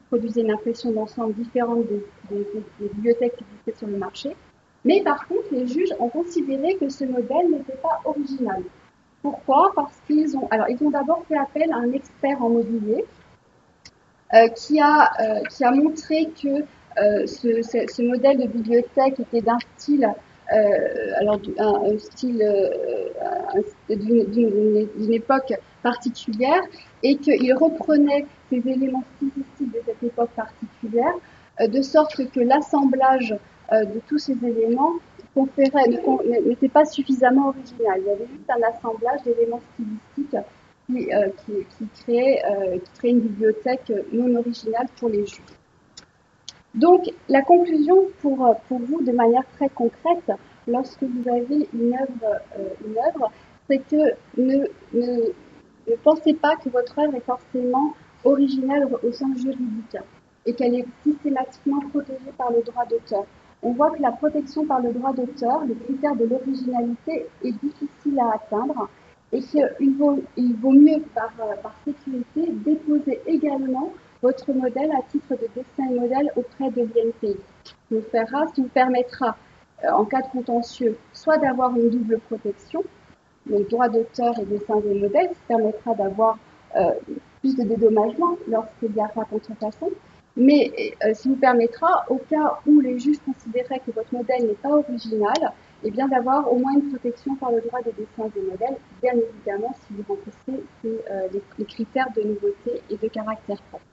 produisait une impression d'ensemble différente des bibliothèques qui existaient sur le marché. Mais par contre, les juges ont considéré que ce modèle n'était pas original. Pourquoi? Parce qu'ils ont d'abord fait appel à un expert en mobilier qui a montré que ce modèle de bibliothèque était d'un style, d'une époque particulière et qu'il reprenait ces éléments stylistiques de cette époque particulière, de sorte que l'assemblage de tous ces éléments n'était pas suffisamment original. Il y avait juste un assemblage d'éléments stylistiques qui créait une bibliothèque non originale pour les juges. Donc, la conclusion pour vous, de manière très concrète, lorsque vous avez une œuvre, c'est que ne pensez pas que votre œuvre est forcément originale au sens juridique et qu'elle est systématiquement protégée par le droit d'auteur. On voit que la protection par le droit d'auteur, le critère de l'originalité, est difficile à atteindre et qu'il vaut mieux, par sécurité, déposer également votre modèle à titre de dessin et modèle auprès de l'INPI. Ce qui vous permettra, en cas de contentieux, soit d'avoir une double protection, donc droit d'auteur et dessin des modèles, qui permettra d'avoir plus de dédommagement lorsqu'il y a pas contrefaçon, mais ce vous permettra, au cas où les juges considéraient que votre modèle n'est pas original, eh bien d'avoir au moins une protection par le droit des dessins des modèles, bien évidemment si vous remplissez les critères de nouveauté et de caractère propre.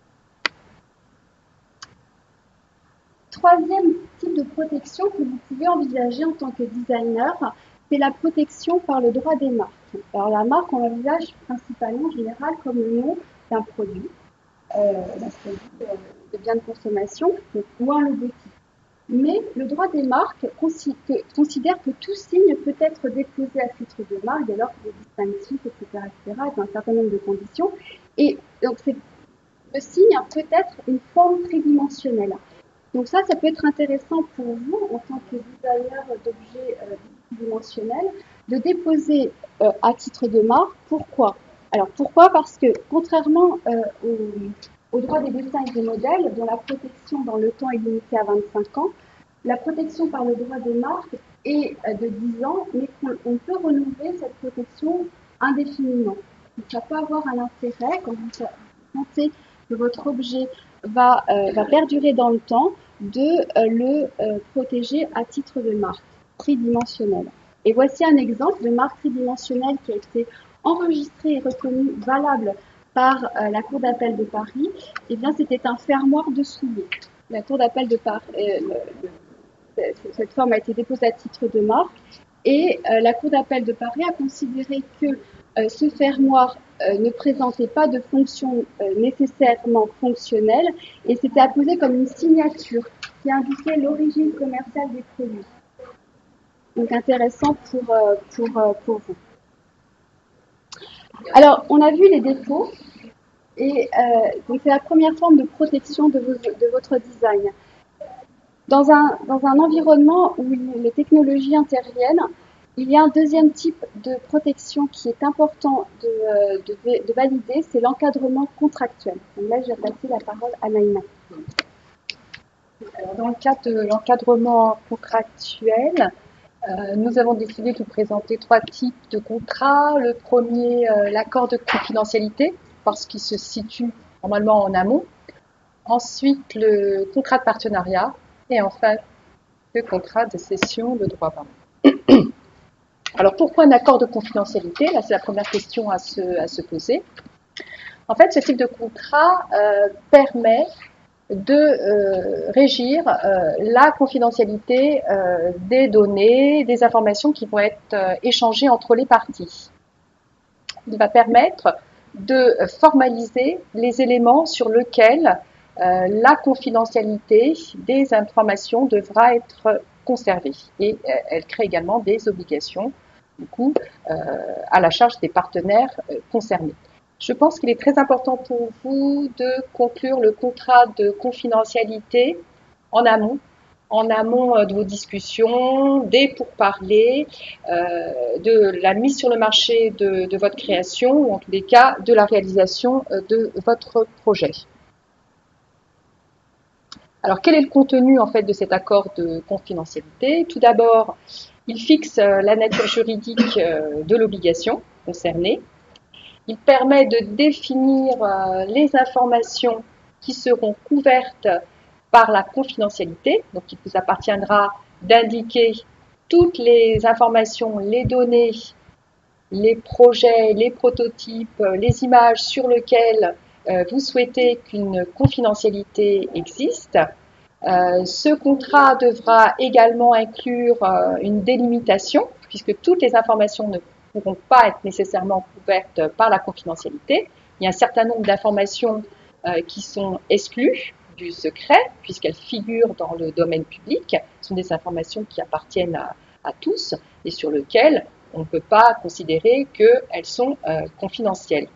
Troisième type de protection que vous pouvez envisager en tant que designer, c'est la protection par le droit des marques. Alors la marque, on l'envisage principalement en général comme le nom d'un produit, de biens de consommation, ou un logotype. Mais le droit des marques considère que tout signe peut être déposé à titre de marque dès lors qu'il est distinctif, etc., dans un certain nombre de conditions. Et donc le signe peut être une forme tridimensionnelle. Donc ça peut être intéressant pour vous, en tant que designer d'objets tridimensionnels, de déposer à titre de marque. Pourquoi? Alors pourquoi? Parce que contrairement au droit des dessins et des modèles, dont la protection dans le temps est limitée à 25 ans, la protection par le droit des marques est de 10 ans, mais on peut renouveler cette protection indéfiniment. Donc ça peut avoir un intérêt quand vous pensez que votre objet va perdurer dans le temps, de le protéger à titre de marque tridimensionnelle. Et voici un exemple de marque tridimensionnelle qui a été enregistrée et reconnue valable par la Cour d'appel de Paris. Eh bien, c'était un fermoir de souliers. La Cour d'appel de Paris, cette forme a été déposée à titre de marque et la Cour d'appel de Paris a considéré que ce fermoir ne présentait pas de fonction nécessairement fonctionnelle et s'était apposé comme une signature qui indiquait l'origine commerciale des produits. Donc intéressant pour vous. Alors, on a vu les défauts et donc c'est la première forme de protection de votre design. Dans un environnement où les technologies interviennent, il y a un deuxième type de protection qui est important de valider, c'est l'encadrement contractuel. Donc là, je vais passer la parole à Naïma. Alors, dans le cadre de l'encadrement contractuel, nous avons décidé de vous présenter 3 types de contrats. Le premier, l'accord de confidentialité, parce qu'il se situe normalement en amont. Ensuite, le contrat de partenariat. Et enfin, le contrat de cession de droit. Alors, pourquoi un accord de confidentialité? Là, c'est la première question à se poser. En fait, ce type de contrat permet de régir la confidentialité des données, des informations qui vont être échangées entre les parties. Il va permettre de formaliser les éléments sur lesquels la confidentialité des informations devra être conservée. Et elle crée également des obligations, du coup, à la charge des partenaires concernés. Je pense qu'il est très important pour vous de conclure le contrat de confidentialité en amont de vos discussions, des pourparlers, de la mise sur le marché de votre création, ou en tous les cas de la réalisation de votre projet. Alors, quel est le contenu en fait de cet accord de confidentialité? Tout d'abord, il fixe la nature juridique de l'obligation concernée. Il permet de définir les informations qui seront couvertes par la confidentialité. Donc, il vous appartiendra d'indiquer toutes les informations, les données, les projets, les prototypes, les images sur lesquelles vous souhaitez qu'une confidentialité existe. Ce contrat devra également inclure une délimitation, puisque toutes les informations ne pourront pas être nécessairement couvertes par la confidentialité. Il y a un certain nombre d'informations qui sont exclues du secret, puisqu'elles figurent dans le domaine public. Ce sont des informations qui appartiennent à tous et sur lesquelles on ne peut pas considérer qu'elles sont confidentielles.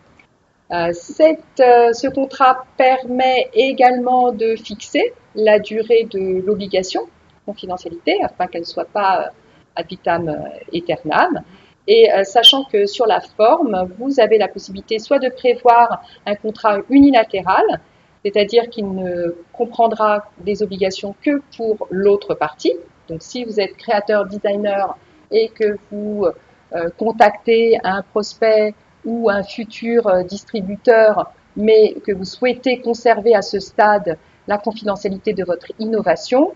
Ce contrat permet également de fixer la durée de l'obligation confidentialité afin qu'elle ne soit pas ad vitam aeternam. Et sachant que sur la forme, vous avez la possibilité soit de prévoir un contrat unilatéral, c'est-à-dire qu'il ne comprendra des obligations que pour l'autre partie. Donc si vous êtes créateur, designer et que vous contactez un prospect ou un futur distributeur, mais que vous souhaitez conserver à ce stade la confidentialité de votre innovation,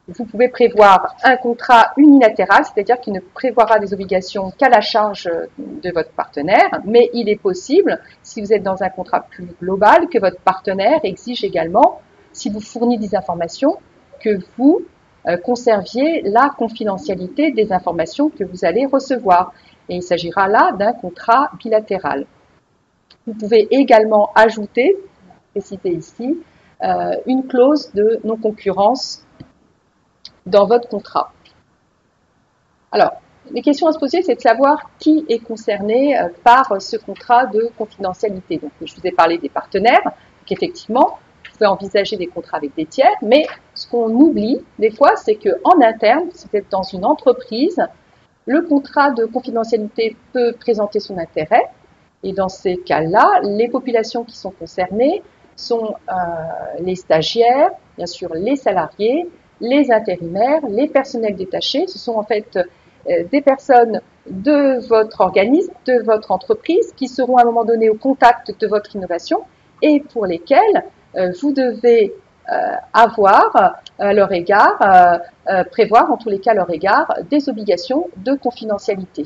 vous pouvez prévoir un contrat unilatéral, c'est-à-dire qu'il ne prévoira des obligations qu'à la charge de votre partenaire, mais il est possible, si vous êtes dans un contrat plus global, que votre partenaire exige également, si vous fournissez des informations, que vous conserviez la confidentialité des informations que vous allez recevoir. Et il s'agira là d'un contrat bilatéral. Vous pouvez également ajouter, précisé ici, une clause de non-concurrence dans votre contrat. Alors, les questions à se poser, c'est de savoir qui est concerné par ce contrat de confidentialité. Donc, je vous ai parlé des partenaires, donc effectivement, vous pouvez envisager des contrats avec des tiers, mais ce qu'on oublie des fois, c'est qu'en interne, si vous êtes dans une entreprise, le contrat de confidentialité peut présenter son intérêt, et dans ces cas-là, les populations qui sont concernées sont les stagiaires, bien sûr les salariés, les intérimaires, les personnels détachés. Ce sont en fait des personnes de votre organisme, de votre entreprise, qui seront à un moment donné au contact de votre innovation et pour lesquelles vous devez avoir à leur égard, prévoir en tous les cas à leur égard des obligations de confidentialité.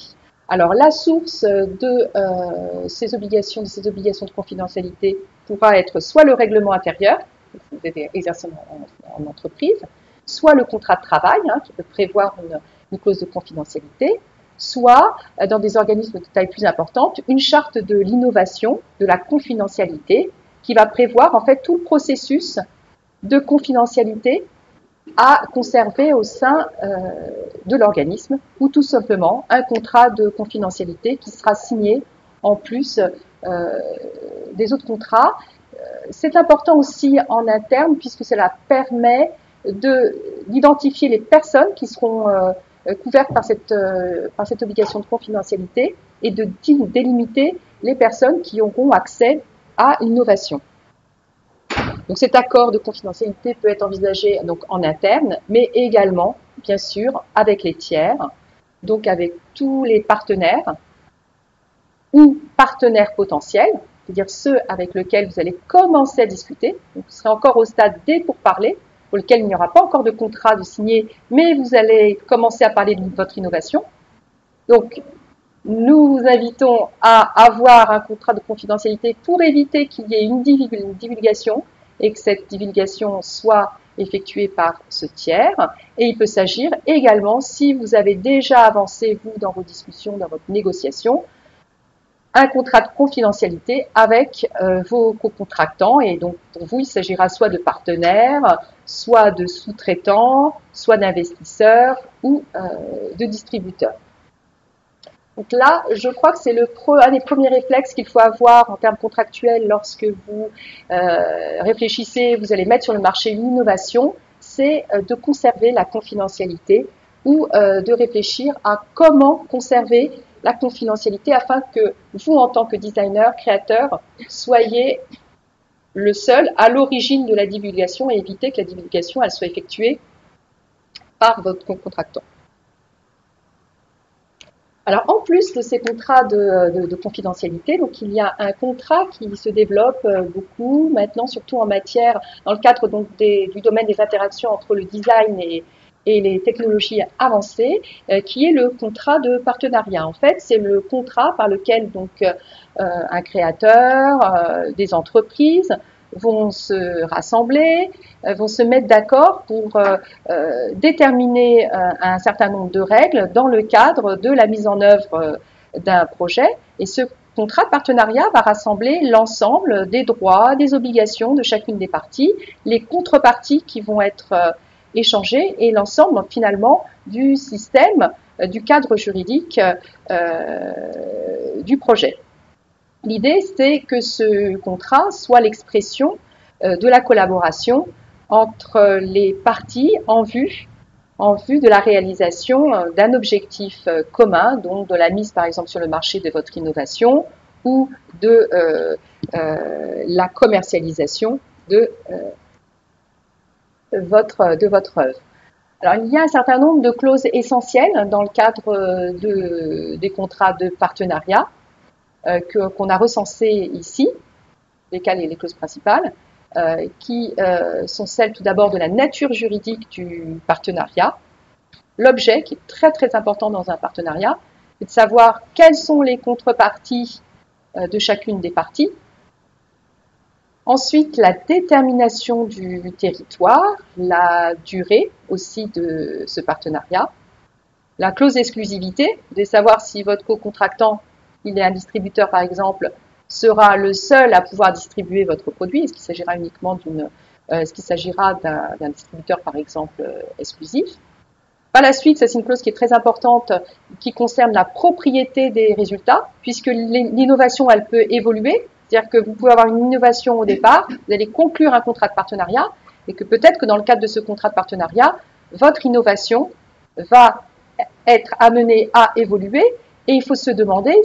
Alors la source de ces obligations de confidentialité pourra être soit le règlement intérieur, que vous devez exercer en entreprise, soit le contrat de travail, qui peut prévoir une clause de confidentialité, soit, dans des organismes de taille plus importante, une charte de l'innovation, de la confidentialité, qui va prévoir en fait tout le processus de confidentialité à conserver au sein de l'organisme, ou tout simplement un contrat de confidentialité qui sera signé en plus des autres contrats. C'est important aussi en interne puisque cela permet d'identifier les personnes qui seront couvertes par cette obligation de confidentialité et de délimiter les personnes qui auront accès à l'innovation. Donc cet accord de confidentialité peut être envisagé donc en interne, mais également, bien sûr, avec les tiers, donc avec tous les partenaires ou partenaires potentiels, c'est-à-dire ceux avec lesquels vous allez commencer à discuter. Donc vous serez encore au stade des pourparlers, pour lequel il n'y aura pas encore de contrat de signé, mais vous allez commencer à parler de votre innovation. Donc, Nous vous invitons à avoir un contrat de confidentialité pour éviter qu'il y ait une divulgation et que cette divulgation soit effectuée par ce tiers. Et il peut s'agir également, si vous avez déjà avancé, vous, dans vos discussions, dans votre négociation, un contrat de confidentialité avec vos co-contractants. Et donc, pour vous, il s'agira soit de partenaires, soit de sous-traitants, soit d'investisseurs ou de distributeurs. Donc là, je crois que c'est un des premiers réflexes qu'il faut avoir en termes contractuels lorsque vous réfléchissez, vous allez mettre sur le marché une innovation, c'est de conserver la confidentialité ou de réfléchir à comment conserver la confidentialité afin que vous, en tant que designer, créateur, soyez le seul à l'origine de la divulgation et éviter que la divulgation elle soit effectuée par votre contractant. Alors, en plus de ces contrats de confidentialité, donc il y a un contrat qui se développe beaucoup maintenant, surtout en matière, dans le cadre donc du domaine des interactions entre le design et les technologies avancées, qui est le contrat de partenariat. En fait, c'est le contrat par lequel donc un créateur, des entreprises vont se rassembler, vont se mettre d'accord pour déterminer un certain nombre de règles dans le cadre de la mise en œuvre d'un projet. Et ce contrat de partenariat va rassembler l'ensemble des droits, des obligations de chacune des parties, les contreparties qui vont être échangées et l'ensemble finalement du système, du cadre juridique du projet. L'idée, c'est que ce contrat soit l'expression de la collaboration entre les parties en vue de la réalisation d'un objectif commun, donc de la mise par exemple sur le marché de votre innovation ou de la commercialisation de votre œuvre. Alors, il y a un certain nombre de clauses essentielles dans le cadre des contrats de partenariat qu'on a recensées ici, les clauses principales, qui sont celles tout d'abord de la nature juridique du partenariat, l'objet qui est très très important dans un partenariat, c'est de savoir quelles sont les contreparties de chacune des parties. Ensuite, la détermination du territoire, la durée aussi de ce partenariat, la clause d'exclusivité, de savoir si votre co-contractant, il est un distributeur par exemple, sera le seul à pouvoir distribuer votre produit. Est-ce qu'il s'agira uniquement d'un distributeur par exemple exclusif? Par la suite, ça c'est une clause qui est très importante, qui concerne la propriété des résultats, puisque l'innovation elle peut évoluer. C'est-à-dire que vous pouvez avoir une innovation au départ, vous allez conclure un contrat de partenariat, et que peut-être que dans le cadre de ce contrat de partenariat, votre innovation va être amenée à évoluer, et il faut se demander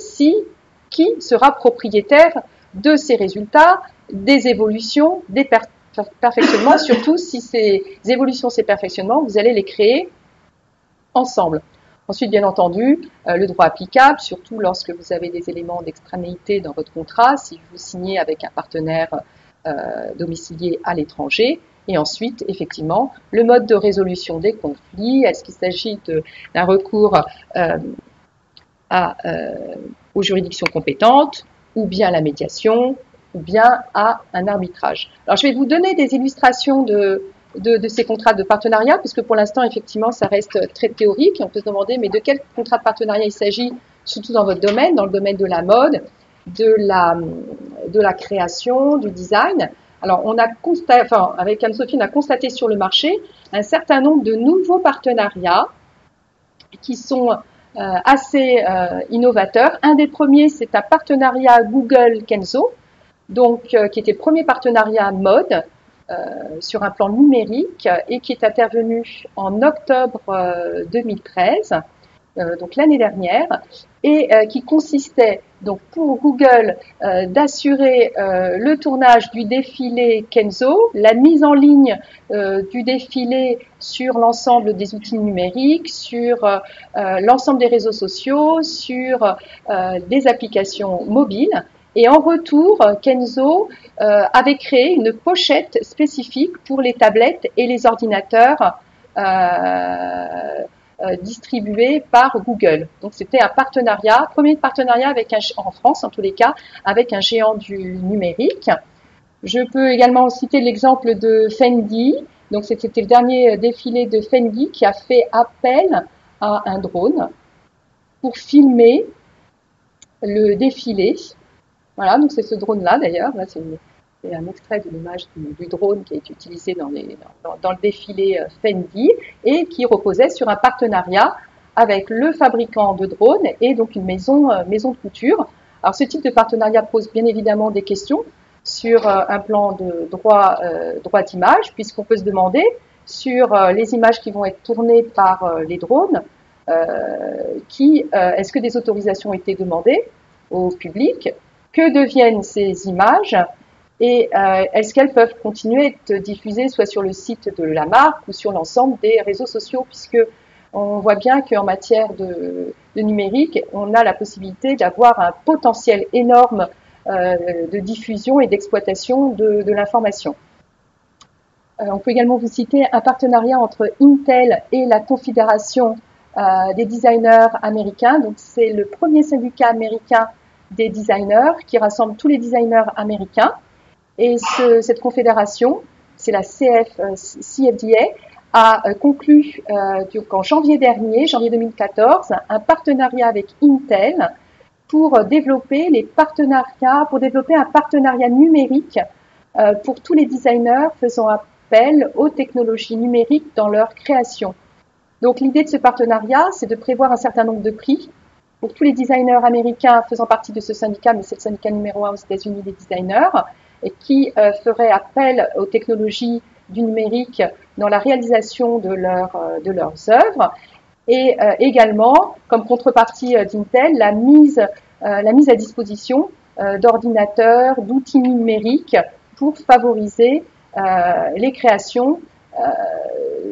qui sera propriétaire de ces résultats, des évolutions, des perfectionnements, surtout si ces évolutions, ces perfectionnements, vous allez les créer ensemble. Ensuite, bien entendu, le droit applicable, surtout lorsque vous avez des éléments d'extranéité dans votre contrat, si vous signez avec un partenaire domicilié à l'étranger. Et ensuite, effectivement, le mode de résolution des conflits. Est-ce qu'il s'agit d'un recours aux juridictions compétentes, ou bien à la médiation, ou bien à un arbitrage. Alors, je vais vous donner des illustrations de ces contrats de partenariat, puisque pour l'instant, effectivement, ça reste très théorique. Et on peut se demander, mais de quel contrat de partenariat il s'agit, surtout dans votre domaine, dans le domaine de la mode, de la création, du design. Alors, avec Anne-Sophie, on a constaté sur le marché un certain nombre de nouveaux partenariats qui sont assez innovateurs. Un des premiers, c'est un partenariat Google-Kenzo, donc qui était le premier partenariat mode sur un plan numérique et qui est intervenu en octobre 2013, donc l'année dernière, et qui consistait donc pour Google d'assurer le tournage du défilé Kenzo, la mise en ligne du défilé sur l'ensemble des outils numériques, sur l'ensemble des réseaux sociaux, sur des applications mobiles. Et en retour, Kenzo avait créé une pochette spécifique pour les tablettes et les ordinateurs distribué par Google. Donc c'était un partenariat, premier partenariat avec en France en tous les cas, avec un géant du numérique. Je peux également citer l'exemple de Fendi. Donc c'était le dernier défilé de Fendi qui a fait appel à un drone pour filmer le défilé. Voilà, donc c'est ce drone-là d'ailleurs. Là, c'est un extrait de l'image du drone qui est utilisé dans le défilé Fendi et qui reposait sur un partenariat avec le fabricant de drones et donc une maison de couture. Alors ce type de partenariat pose bien évidemment des questions sur un plan de droit d'image, puisqu'on peut se demander sur les images qui vont être tournées par les drones, est-ce que des autorisations ont été demandées au public? Que deviennent ces images? Et est-ce qu'elles peuvent continuer à être diffusées soit sur le site de la marque ou sur l'ensemble des réseaux sociaux, puisque on voit bien qu'en matière de numérique, on a la possibilité d'avoir un potentiel énorme de diffusion et d'exploitation de l'information. On peut également vous citer un partenariat entre Intel et la Confédération des designers américains. Donc c'est le premier syndicat américain des designers qui rassemble tous les designers américains. Et cette confédération, c'est la CFDA, a conclu en janvier dernier, janvier 2014, un partenariat avec Intel pour développer un partenariat numérique pour tous les designers faisant appel aux technologies numériques dans leur création. Donc l'idée de ce partenariat, c'est de prévoir un certain nombre de prix pour tous les designers américains faisant partie de ce syndicat, mais c'est le syndicat numéro 1 aux États-Unis des designers, et qui ferait appel aux technologies du numérique dans la réalisation de leurs œuvres. Et également, comme contrepartie d'Intel, la mise à disposition d'ordinateurs, d'outils numériques pour favoriser les créations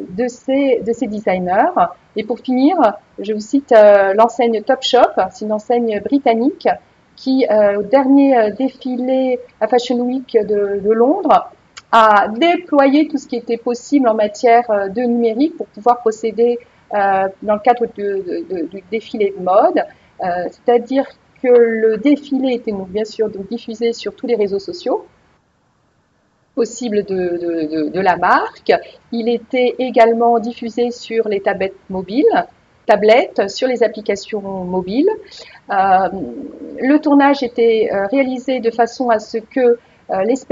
de ces designers. Et pour finir, je vous cite l'enseigne Topshop, c'est une enseigne britannique qui, au dernier défilé à Fashion Week de Londres, a déployé tout ce qui était possible en matière de numérique pour pouvoir posséder dans le cadre du défilé de mode, c'est-à-dire que le défilé était donc bien sûr donc diffusé sur tous les réseaux sociaux possibles de la marque. Il était également diffusé sur les tablettes mobiles, sur les applications mobiles. Le tournage était réalisé de façon à ce que les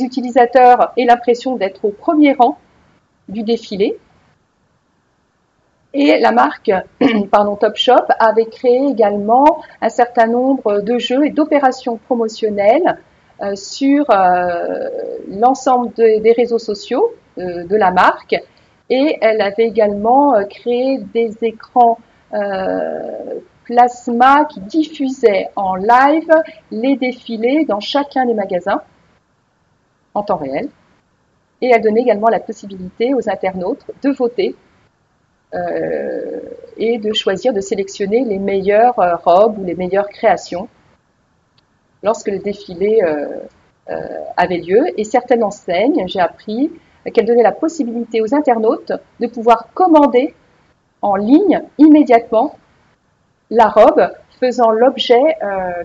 utilisateurs aient l'impression d'être au premier rang du défilé. Et la marque Topshop avait créé également un certain nombre de jeux et d'opérations promotionnelles sur l'ensemble des réseaux sociaux de la marque. Et elle avait également créé des écrans plasma qui diffusaient en live les défilés dans chacun des magasins en temps réel. Et elle donnait également la possibilité aux internautes de voter et de choisir, de sélectionner les meilleures robes ou les meilleures créations lorsque le défilé avait lieu. Et certaines enseignes, j'ai appris qu'elles donnaient la possibilité aux internautes de pouvoir commander en ligne immédiatement la robe faisant l'objet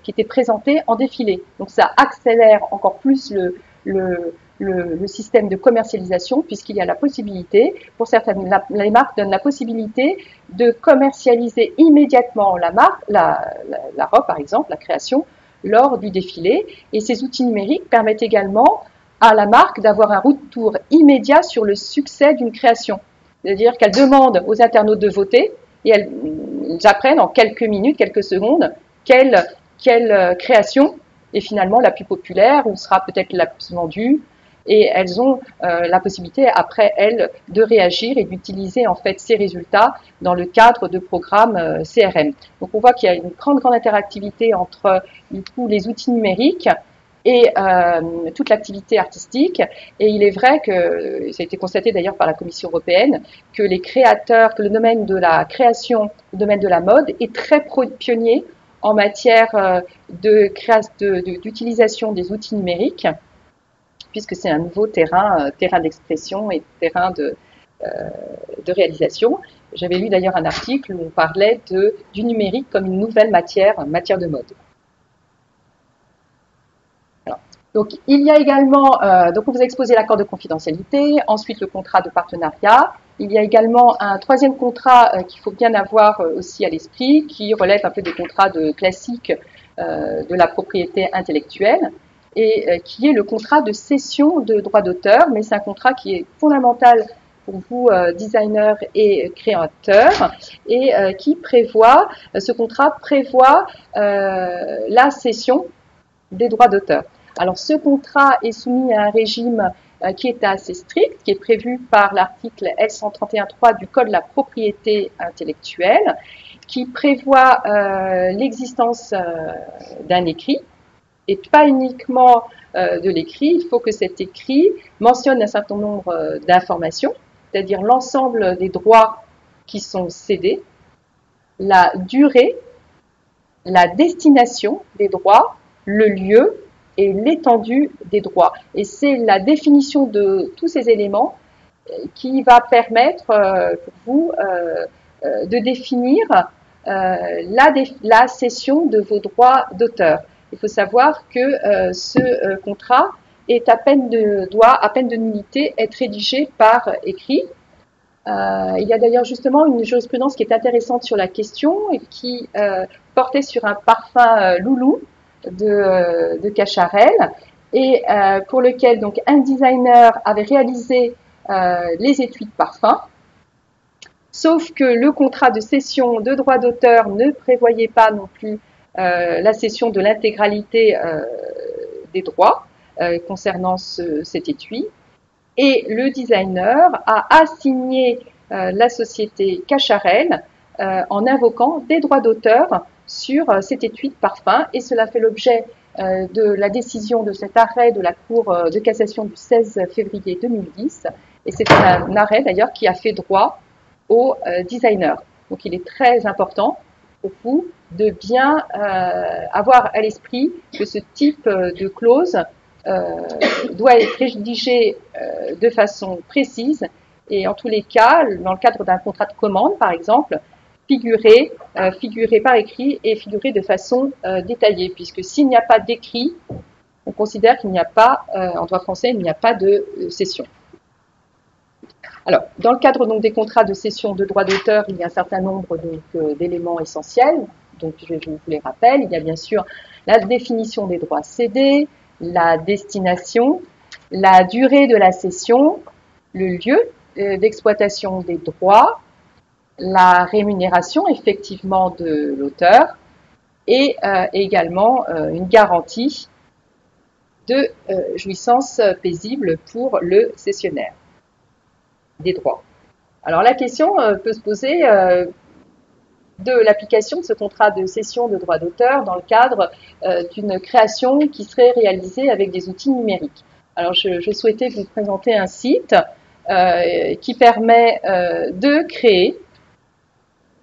qui était présenté en défilé. Donc ça accélère encore plus le système de commercialisation, puisqu'il y a la possibilité, pour certaines, les marques donnent la possibilité de commercialiser immédiatement la robe, par exemple, la création, lors du défilé. Et ces outils numériques permettent également à la marque d'avoir un retour immédiat sur le succès d'une création. C'est-à-dire qu'elle demande aux internautes de voter et elles apprennent en quelques minutes, quelques secondes, quelle création est finalement la plus populaire ou sera peut-être la plus vendue. Et elles ont la possibilité, après elles, de réagir et d'utiliser en fait ces résultats dans le cadre de programmes CRM. Donc on voit qu'il y a une grande interactivité entre les outils numériques et toute l'activité artistique. Et il est vrai que, ça a été constaté d'ailleurs par la Commission européenne, que les créateurs, que le domaine de la création, le domaine de la mode est très pionnier en matière d'utilisation des outils numériques, puisque c'est un nouveau terrain d'expression et terrain de réalisation. J'avais lu d'ailleurs un article où on parlait du numérique comme une nouvelle matière de mode. Alors, donc, il y a également, donc on vous a exposé l'accord de confidentialité, ensuite le contrat de partenariat. Il y a également un troisième contrat qu'il faut bien avoir aussi à l'esprit, qui relève un peu des contrats classiques de la propriété intellectuelle, et qui est le contrat de cession de droits d'auteur, mais c'est un contrat qui est fondamental pour vous, designers et créateurs, et ce contrat prévoit la cession des droits d'auteur. Alors, ce contrat est soumis à un régime qui est assez strict, qui est prévu par l'article L131.3 du Code de la propriété intellectuelle, qui prévoit l'existence d'un écrit, et pas uniquement de l'écrit. Il faut que cet écrit mentionne un certain nombre d'informations, c'est-à-dire l'ensemble des droits qui sont cédés, la durée, la destination des droits, le lieu et l'étendue des droits. Et c'est la définition de tous ces éléments qui va permettre pour vous de définir la cession de vos droits d'auteur. Il faut savoir que ce contrat doit à peine de nullité être rédigé par écrit. Il y a d'ailleurs justement une jurisprudence qui est intéressante sur la question et qui portait sur un parfum Loulou de Cacharel, et pour lequel donc un designer avait réalisé les étuis de parfum, sauf que le contrat de cession de droits d'auteur ne prévoyait pas non plus la cession de l'intégralité des droits concernant cet étui, et le designer a assigné la société Cacharel en invoquant des droits d'auteur sur cet étui de parfum, et cela fait l'objet de la décision de cet arrêt de la Cour de cassation du 16 février 2010, et c'est un arrêt d'ailleurs qui a fait droit aux designers. Donc il est très important pour vous de bien avoir à l'esprit que ce type de clause doit être rédigé de façon précise, et en tous les cas, dans le cadre d'un contrat de commande par exemple, figurer par écrit et figurer de façon détaillée, puisque s'il n'y a pas d'écrit, on considère qu'il n'y a pas, en droit français, il n'y a pas de cession. Alors, dans le cadre donc des contrats de cession de droits d'auteur, il y a un certain nombre d'éléments essentiels, donc je vous les rappelle. Il y a bien sûr la définition des droits cédés, la destination, la durée de la cession, le lieu d'exploitation des droits, la rémunération effectivement de l'auteur, et également une garantie de jouissance paisible pour le cessionnaire des droits. Alors la question peut se poser de l'application de ce contrat de cession de droits d'auteur dans le cadre d'une création qui serait réalisée avec des outils numériques. Alors je souhaitais vous présenter un site qui permet de créer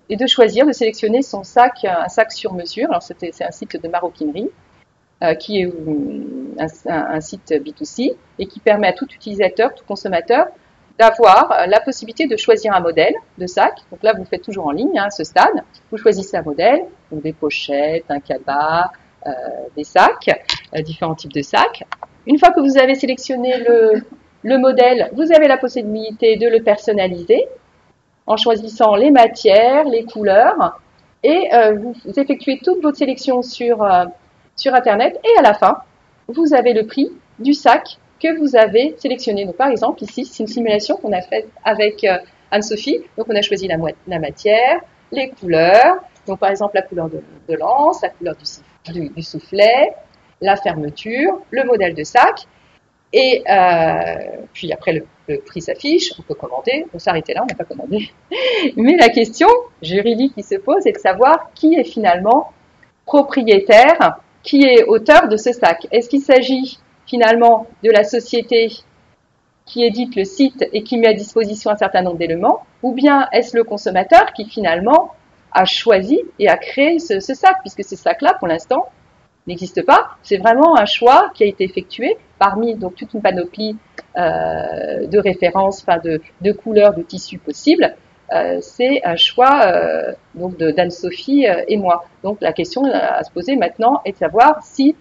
et de choisir, de sélectionner son sac, un sac sur mesure. Alors c'est un site de maroquinerie qui est un site B2C et qui permet à tout utilisateur, tout consommateur, d'avoir la possibilité de choisir un modèle de sac. Donc là, vous le faites toujours en ligne à ce stade. Vous choisissez un modèle, donc des pochettes, un cabas, des sacs, différents types de sacs. Une fois que vous avez sélectionné le modèle, vous avez la possibilité de le personnaliser en choisissant les matières, les couleurs, et vous effectuez toute votre sélection sur Internet, et à la fin, vous avez le prix du sac que vous avez sélectionné. Donc par exemple, ici, c'est une simulation qu'on a faite avec Anne-Sophie. Donc on a choisi la matière, les couleurs, donc par exemple la couleur de l'anse, la couleur du soufflet, la fermeture, le modèle de sac, et puis après le prix s'affiche, on peut commander, on s'arrêter là, on n'a pas commandé. Mais la question juridique qui se pose est de savoir qui est finalement propriétaire, qui est auteur de ce sac. Est-ce qu'il s'agit finalement de la société qui édite le site et qui met à disposition un certain nombre d'éléments, ou bien est-ce le consommateur qui finalement a choisi et a créé ce sac, puisque ces sacs-là, pour l'instant, n'existe pas. C'est vraiment un choix qui a été effectué parmi donc toute une panoplie de références, enfin de couleurs, de tissus possibles. C'est un choix donc d'Anne-Sophie et moi. Donc la question à se poser maintenant est de savoir si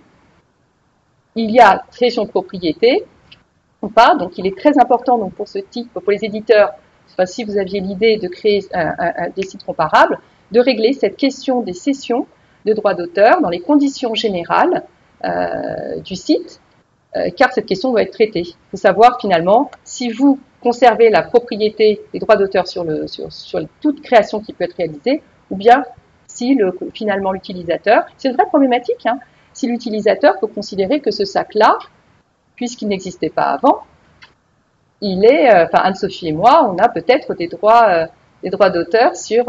il y a création de propriété ou pas. Donc il est très important donc pour ce type, pour les éditeurs, enfin, si vous aviez l'idée de créer des sites comparables, de régler cette question des cessions de droits d'auteur dans les conditions générales du site, car cette question doit être traitée. Il faut savoir finalement si vous conservez la propriété des droits d'auteur sur toute création qui peut être réalisée, ou bien si finalement l'utilisateur, c'est une vraie problématique, hein, si l'utilisateur peut considérer que ce sac-là, puisqu'il n'existait pas avant, il est, enfin Anne-Sophie et moi, on a peut-être des droits d'auteur sur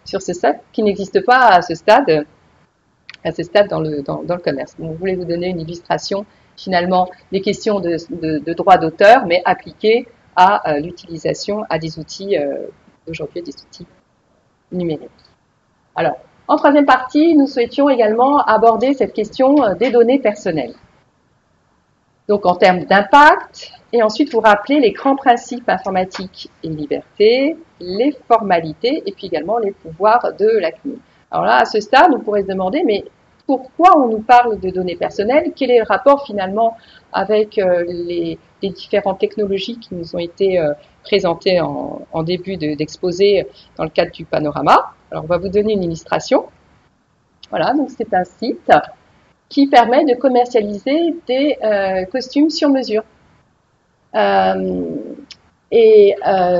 ce sac qui n'existe pas à ce stade dans le commerce. Donc, je voulais vous donner une illustration finalement des questions de droits d'auteur, mais appliquées à l'utilisation à des outils aujourd'hui, des outils numériques. Alors, en troisième partie, nous souhaitions également aborder cette question des données personnelles. Donc, en termes d'impact, et ensuite vous rappeler les grands principes informatiques et liberté, les formalités, et puis également les pouvoirs de la CNIL. Alors là, à ce stade, on pourrait se demander, mais pourquoi on nous parle de données personnelles? Quel est le rapport finalement avec les différentes technologies qui nous ont été présentées en début d'exposé dans le cadre du panorama? Alors, on va vous donner une illustration. Voilà, donc c'est un site qui permet de commercialiser des costumes sur mesure.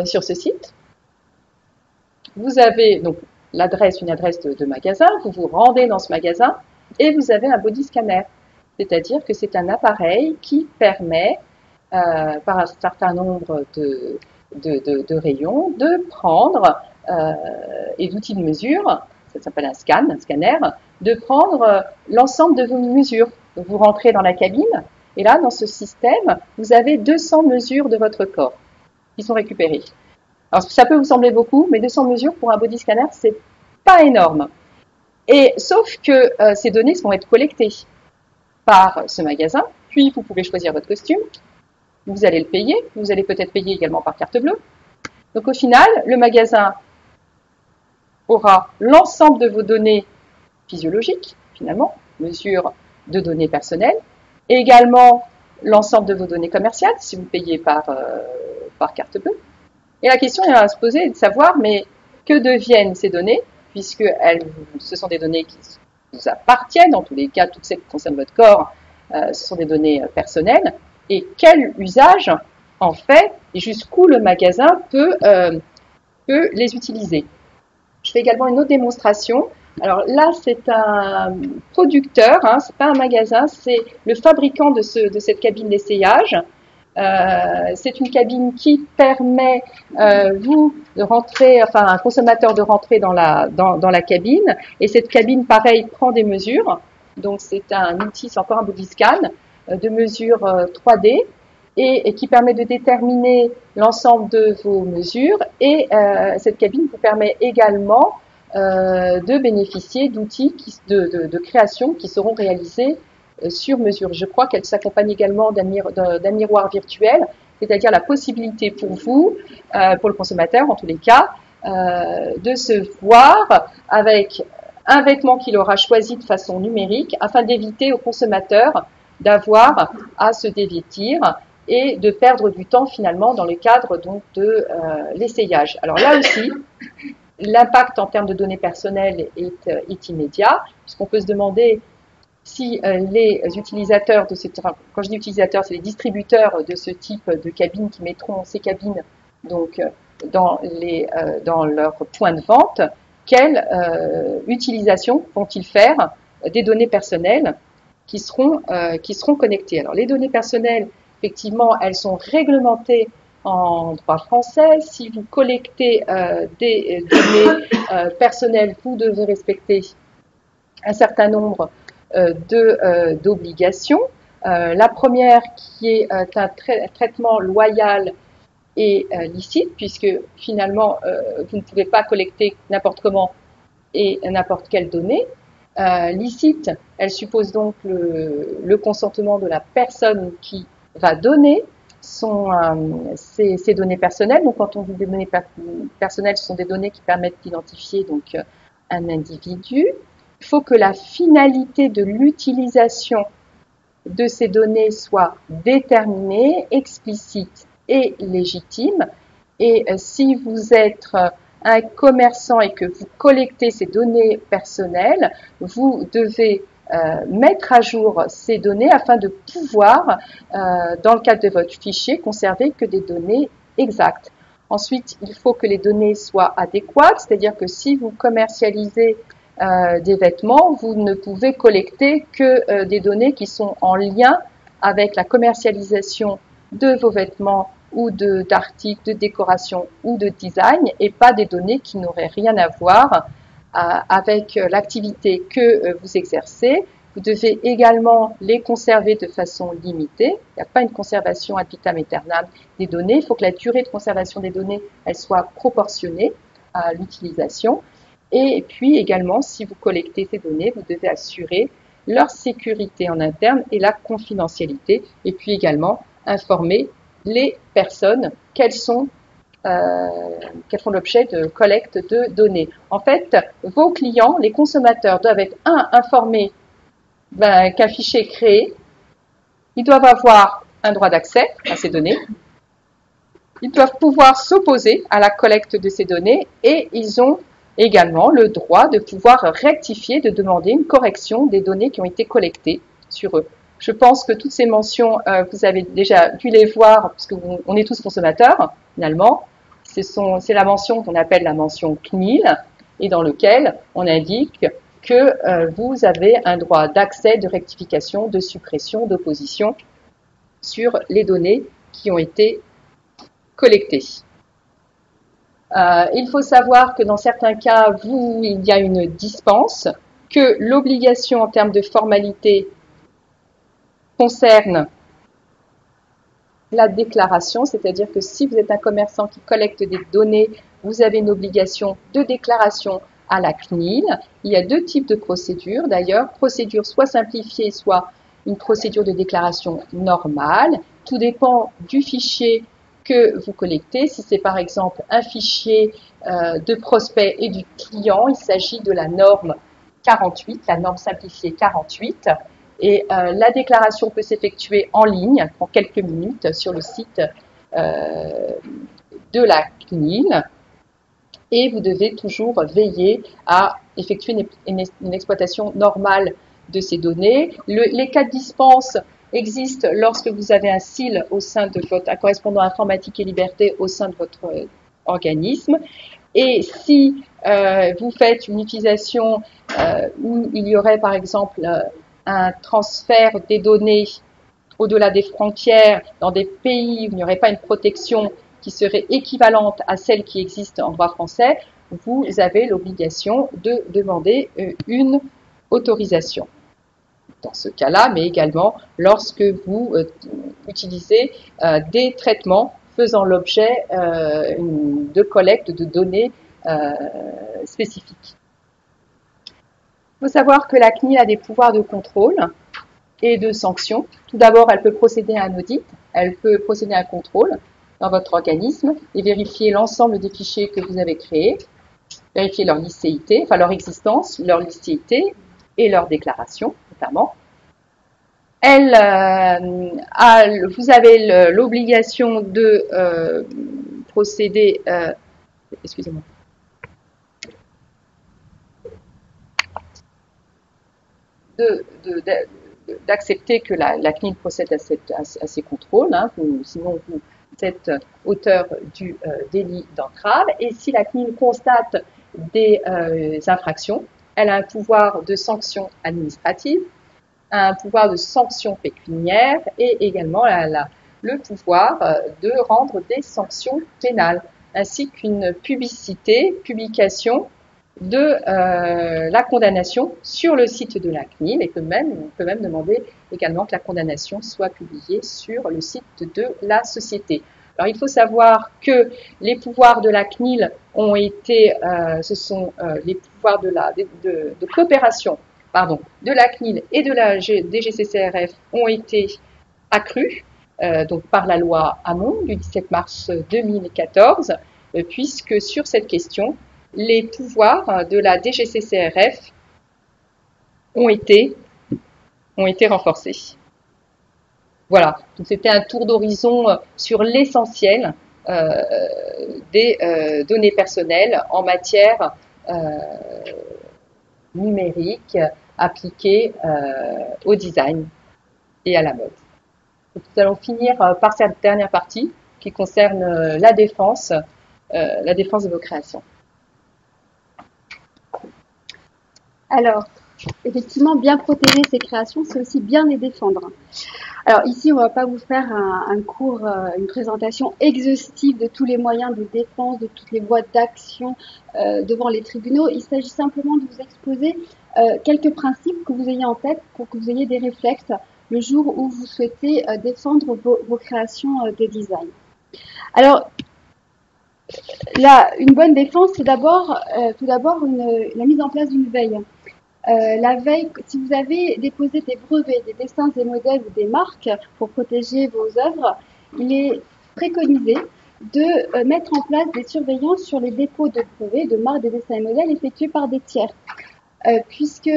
Sur ce site, vous avez donc l'adresse, une adresse de magasin, vous vous rendez dans ce magasin et vous avez un body scanner. C'est-à-dire que c'est un appareil qui permet, par un certain nombre de rayons, de prendre, et d'outils de mesure, ça s'appelle un scanner, de prendre l'ensemble de vos mesures. Donc, vous rentrez dans la cabine, et là, dans ce système, vous avez 200 mesures de votre corps qui sont récupérées. Alors, ça peut vous sembler beaucoup, mais 200 mesures pour un body scanner, c'est pas énorme. Et sauf que ces données vont être collectées par ce magasin, puis vous pouvez choisir votre costume, vous allez le payer, vous allez peut-être payer également par carte bleue. Donc au final, le magasin aura l'ensemble de vos données physiologiques, finalement, mesure de données personnelles, et également l'ensemble de vos données commerciales, si vous payez par carte bleue. Et la question est à se poser de savoir, mais que deviennent ces données, puisque ce sont des données qui vous appartiennent, en tous les cas, toutes celles qui concernent votre corps, ce sont des données personnelles, et quel usage en fait, et jusqu'où le magasin peut les utiliser. Je fais également une autre démonstration. Alors là, c'est un producteur, hein, c'est pas un magasin, c'est le fabricant de cette cabine d'essayage. C'est une cabine qui permet vous de rentrer, enfin un consommateur de rentrer dans la cabine, et cette cabine, pareil, prend des mesures. Donc c'est un outil, c'est encore un body scan de mesure 3D et qui permet de déterminer l'ensemble de vos mesures. Et cette cabine vous permet également de bénéficier d'outils de création qui seront réalisés sur mesure. Je crois qu'elle s'accompagne également d'un miroir virtuel, c'est-à-dire la possibilité pour vous, pour le consommateur en tous les cas, de se voir avec un vêtement qu'il aura choisi de façon numérique afin d'éviter au consommateur d'avoir à se dévêtir et de perdre du temps finalement dans le cadre donc de l'essayage. Alors là aussi, l'impact en termes de données personnelles est immédiat, puisqu'on peut se demander si les utilisateurs de cette, enfin, quand je dis utilisateurs, c'est les distributeurs de ce type de cabines qui mettront ces cabines donc dans leurs points de vente, quelle utilisation vont-ils faire des données personnelles qui seront connectées. Alors les données personnelles, effectivement, elles sont réglementées en droit français. Si vous collectez des données personnelles, vous devez respecter un certain nombre d'obligations. La première qui est un traitement loyal et licite, puisque finalement vous ne pouvez pas collecter n'importe comment et n'importe quelle donnée. licite, elle suppose donc le consentement de la personne qui va donner ces données personnelles. Donc, quand on dit des données personnelles, ce sont des données qui permettent d'identifier donc un individu. Il faut que la finalité de l'utilisation de ces données soit déterminée, explicite et légitime. Et si vous êtes un commerçant et que vous collectez ces données personnelles, vous devez mettre à jour ces données afin de pouvoir, dans le cadre de votre fichier, conserver que des données exactes. Ensuite, il faut que les données soient adéquates, c'est-à-dire que si vous commercialisez des vêtements, vous ne pouvez collecter que des données qui sont en lien avec la commercialisation de vos vêtements ou d'articles de décoration ou de design, et pas des données qui n'auraient rien à voir avec l'activité que vous exercez. Vous devez également les conserver de façon limitée. Il n'y a pas une conservation ad vitam aeternam des données. Il faut que la durée de conservation des données elle soit proportionnée à l'utilisation. Et puis également, si vous collectez ces données, vous devez assurer leur sécurité en interne et la confidentialité. Et puis également informer les personnes qu'elles font l'objet de collecte de données. En fait, vos clients, les consommateurs, doivent être informés qu'un fichier est créé. Ils doivent avoir un droit d'accès à ces données. Ils doivent pouvoir s'opposer à la collecte de ces données et ils ont également le droit de pouvoir rectifier, de demander une correction des données qui ont été collectées sur eux. Je pense que toutes ces mentions, vous avez déjà dû les voir, parce qu'on est tous consommateurs, finalement. C'est la mention qu'on appelle la mention CNIL, et dans lequel on indique que vous avez un droit d'accès, de rectification, de suppression, d'opposition sur les données qui ont été collectées. Il faut savoir que dans certains cas, il y a une dispense, que l'obligation en termes de formalité concerne la déclaration, c'est-à-dire que si vous êtes un commerçant qui collecte des données, vous avez une obligation de déclaration à la CNIL. Il y a deux types de procédures d'ailleurs, procédure soit simplifiée, soit une procédure de déclaration normale. Tout dépend du fichier que vous collectez. Si c'est par exemple un fichier de prospect et du client, il s'agit de la norme 48, la norme simplifiée 48. Et la déclaration peut s'effectuer en ligne en quelques minutes sur le site de la CNIL. Et vous devez toujours veiller à effectuer une exploitation normale de ces données. Les cas de dispense existent lorsque vous avez un CIL au sein de un correspondant informatique et liberté au sein de votre organisme. Et si vous faites une utilisation où il y aurait par exemple un transfert des données au-delà des frontières dans des pays où il n'y aurait pas une protection qui serait équivalente à celle qui existe en droit français, vous avez l'obligation de demander une autorisation. Dans ce cas-là, mais également lorsque vous utilisez des traitements faisant l'objet de collecte de données spécifiques. Il faut savoir que la CNIL a des pouvoirs de contrôle et de sanction. Tout d'abord, elle peut procéder à un audit, elle peut procéder à un contrôle dans votre organisme et vérifier l'ensemble des fichiers que vous avez créés, vérifier leur licéité, enfin leur existence, leur licéité et leur déclaration notamment. Vous avez l'obligation de procéder, excusez-moi, d'accepter que la CNIL procède à ces contrôles, hein, sinon vous êtes auteur du délit d'entrave. Et si la CNIL constate des infractions, elle a un pouvoir de sanction administrative, un pouvoir de sanction pécuniaire et également le pouvoir de rendre des sanctions pénales, ainsi qu'une publication de la condamnation sur le site de la CNIL, et on peut même demander également que la condamnation soit publiée sur le site de la société. Alors il faut savoir que les pouvoirs de la CNIL ont été, ce sont les pouvoirs de coopération de la CNIL et de la DGCCRF ont été accrues donc par la loi Hamon du 17 mars 2014, puisque sur cette question, les pouvoirs de la DGCCRF ont été renforcés. Voilà, donc c'était un tour d'horizon sur l'essentiel des données personnelles en matière numérique appliquée au design et à la mode. Donc, nous allons finir par cette dernière partie qui concerne la défense de vos créations. Alors, effectivement, bien protéger ses créations, c'est aussi bien les défendre. Alors ici, on ne va pas vous faire un cours, une présentation exhaustive de tous les moyens de défense, de toutes les voies d'action devant les tribunaux. Il s'agit simplement de vous exposer quelques principes que vous ayez en tête pour que vous ayez des réflexes le jour où vous souhaitez défendre vos créations de design. Alors, là, une bonne défense, c'est tout d'abord la mise en place d'une veille. La veille, si vous avez déposé des brevets, des dessins, des modèles ou des marques pour protéger vos œuvres, il est préconisé de mettre en place des surveillances sur les dépôts de brevets, de marques, de dessins et modèles effectués par des tiers. Puisque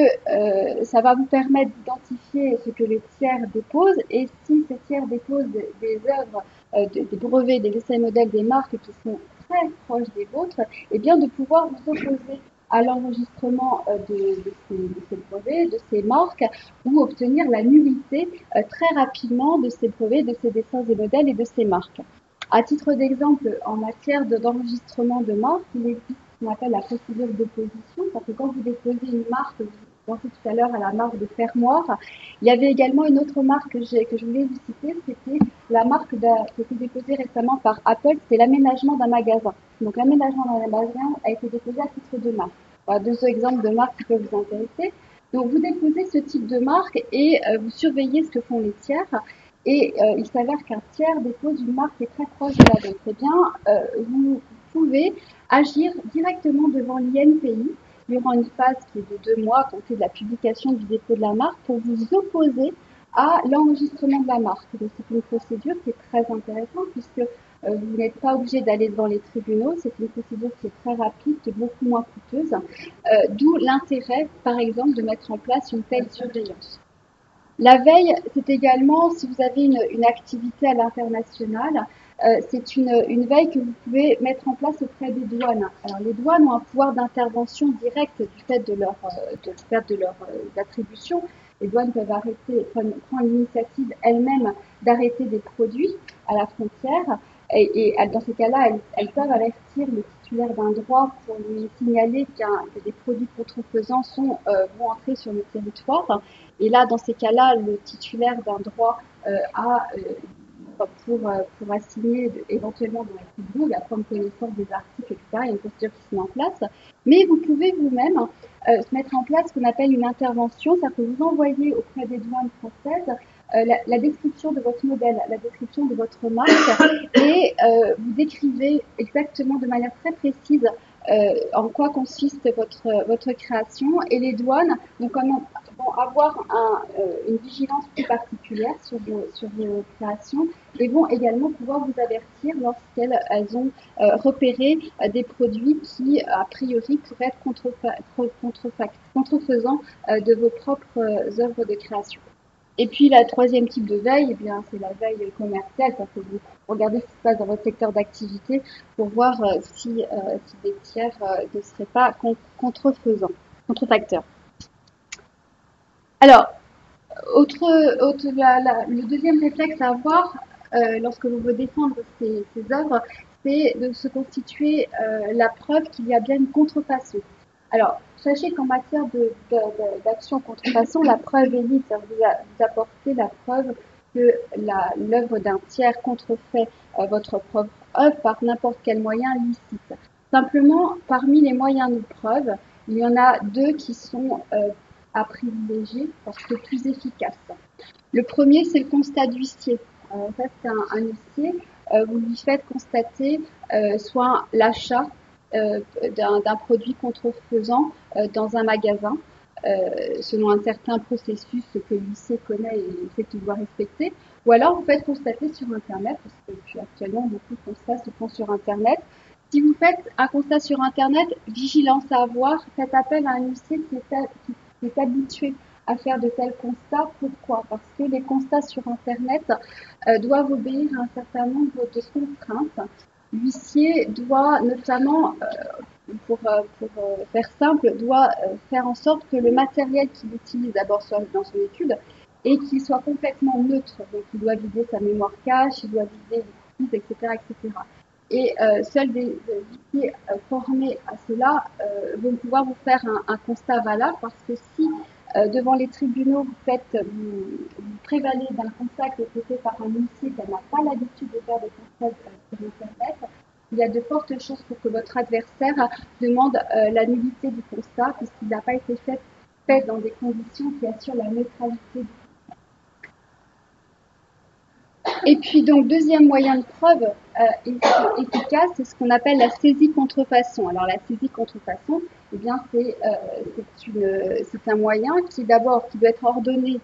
ça va vous permettre d'identifier ce que les tiers déposent, et si ces tiers déposent des œuvres, des brevets, des dessins et modèles, des marques qui sont très proches des vôtres, et bien de pouvoir vous opposer à l'enregistrement de ces brevets, de ces marques, ou obtenir la nullité très rapidement de ces brevets, de ces dessins et modèles et de ces marques. À titre d'exemple, en matière d'enregistrement de marques, il existe ce qu'on appelle la procédure d'opposition, parce que quand vous déposez une marque, vous pensez tout à l'heure à la marque de Fermoir, il y avait également une autre marque que je voulais vous citer, c'était la marque qui a été déposée récemment par Apple, c'est l'aménagement d'un magasin. Donc l'aménagement d'un magasin a été déposé à titre de marque. Voilà deux exemples de marques qui peuvent vous intéresser. Donc vous déposez ce type de marque et vous surveillez ce que font les tiers. Et il s'avère qu'un tiers dépose une marque qui est très proche de la vôtre. Eh bien, vous pouvez agir directement devant l'INPI durant une phase qui est de 2 mois, comptée de la publication du dépôt de la marque, pour vous opposer à l'enregistrement de la marque. Donc c'est une procédure qui est très intéressante puisque vous n'êtes pas obligé d'aller devant les tribunaux. C'est une procédure qui est très rapide, qui est beaucoup moins coûteuse, d'où l'intérêt, par exemple, de mettre en place une telle surveillance. La veille, c'est également, si vous avez une activité à l'international, c'est une veille que vous pouvez mettre en place auprès des douanes. Alors, les douanes ont un pouvoir d'intervention directe du fait de leur attribution. Les douanes peuvent prendre l'initiative elles-mêmes d'arrêter des produits à la frontière. Et dans ces cas-là, elles peuvent avertir le titulaire d'un droit pour lui signaler que des produits contrefaisants vont entrer sur le territoire. Et là, dans ces cas-là, le titulaire d'un droit pour assigner éventuellement dans la tribune, il va prendre connaissance des articles, etc. Il y a une procédure qui se met en place. Mais vous pouvez vous-même mettre en place ce qu'on appelle une intervention, c'est-à-dire que vous envoyez auprès des douanes françaises la description de votre modèle, la description de votre marque, et vous décrivez exactement de manière très précise en quoi consiste votre création, et les douanes vont avoir une vigilance plus particulière sur vos créations et vont également pouvoir vous avertir lorsqu'elles ont repéré des produits qui, a priori, pourraient être contrefaisants de vos propres œuvres de création. Et puis, la troisième type de veille, eh bien, c'est la veille commerciale, parce que vous regardez ce qui se passe dans votre secteur d'activité pour voir si des tiers ne seraient pas contrefacteurs. Alors, le deuxième réflexe à avoir lorsque vous voulez défendre ces œuvres, c'est de se constituer la preuve qu'il y a bien une contrefaçon. Alors, sachez qu'en matière d'action contrefaçon, la preuve est libre, vous apportez la preuve que l'œuvre d'un tiers contrefait votre propre œuvre par n'importe quel moyen licite. Simplement, parmi les moyens de preuve, il y en a deux qui sont à privilégier parce que plus efficaces. Le premier, c'est le constat d'huissier. En fait, c'est un huissier, vous lui faites constater soit l'achat d'un produit contrefaisant dans un magasin, selon un certain processus que l'huissier connaît et sait qu'il doit respecter, ou alors vous faites constater sur Internet, parce que puis actuellement beaucoup de constats se font sur Internet. Si vous faites un constat sur Internet, vigilance à avoir, faites appel à un huissier qui est habitué à faire de tels constats. Pourquoi? Parce que les constats sur Internet doivent obéir à un certain nombre de contraintes. L'huissier doit notamment, pour faire simple, doit faire en sorte que le matériel qu'il utilise d'abord soit dans son étude et qu'il soit complètement neutre. Donc il doit vider sa mémoire cache, il doit vider les prises, etc., etc. Et seuls des huissiers formés à cela vont pouvoir vous faire un constat valable, parce que si devant les tribunaux vous prévalez d'un constat qui est fait par un huissier qui n'a pas l'habitude de faire des constats sur Internet, il y a de fortes chances pour que votre adversaire demande la nullité du constat, puisqu'il n'a pas été fait dans des conditions qui assurent la neutralité du constat. Et puis donc, deuxième moyen de preuve efficace, c'est ce qu'on appelle la saisie contrefaçon. Alors la saisie contrefaçon, eh bien c'est un moyen qui d'abord doit être ordonné,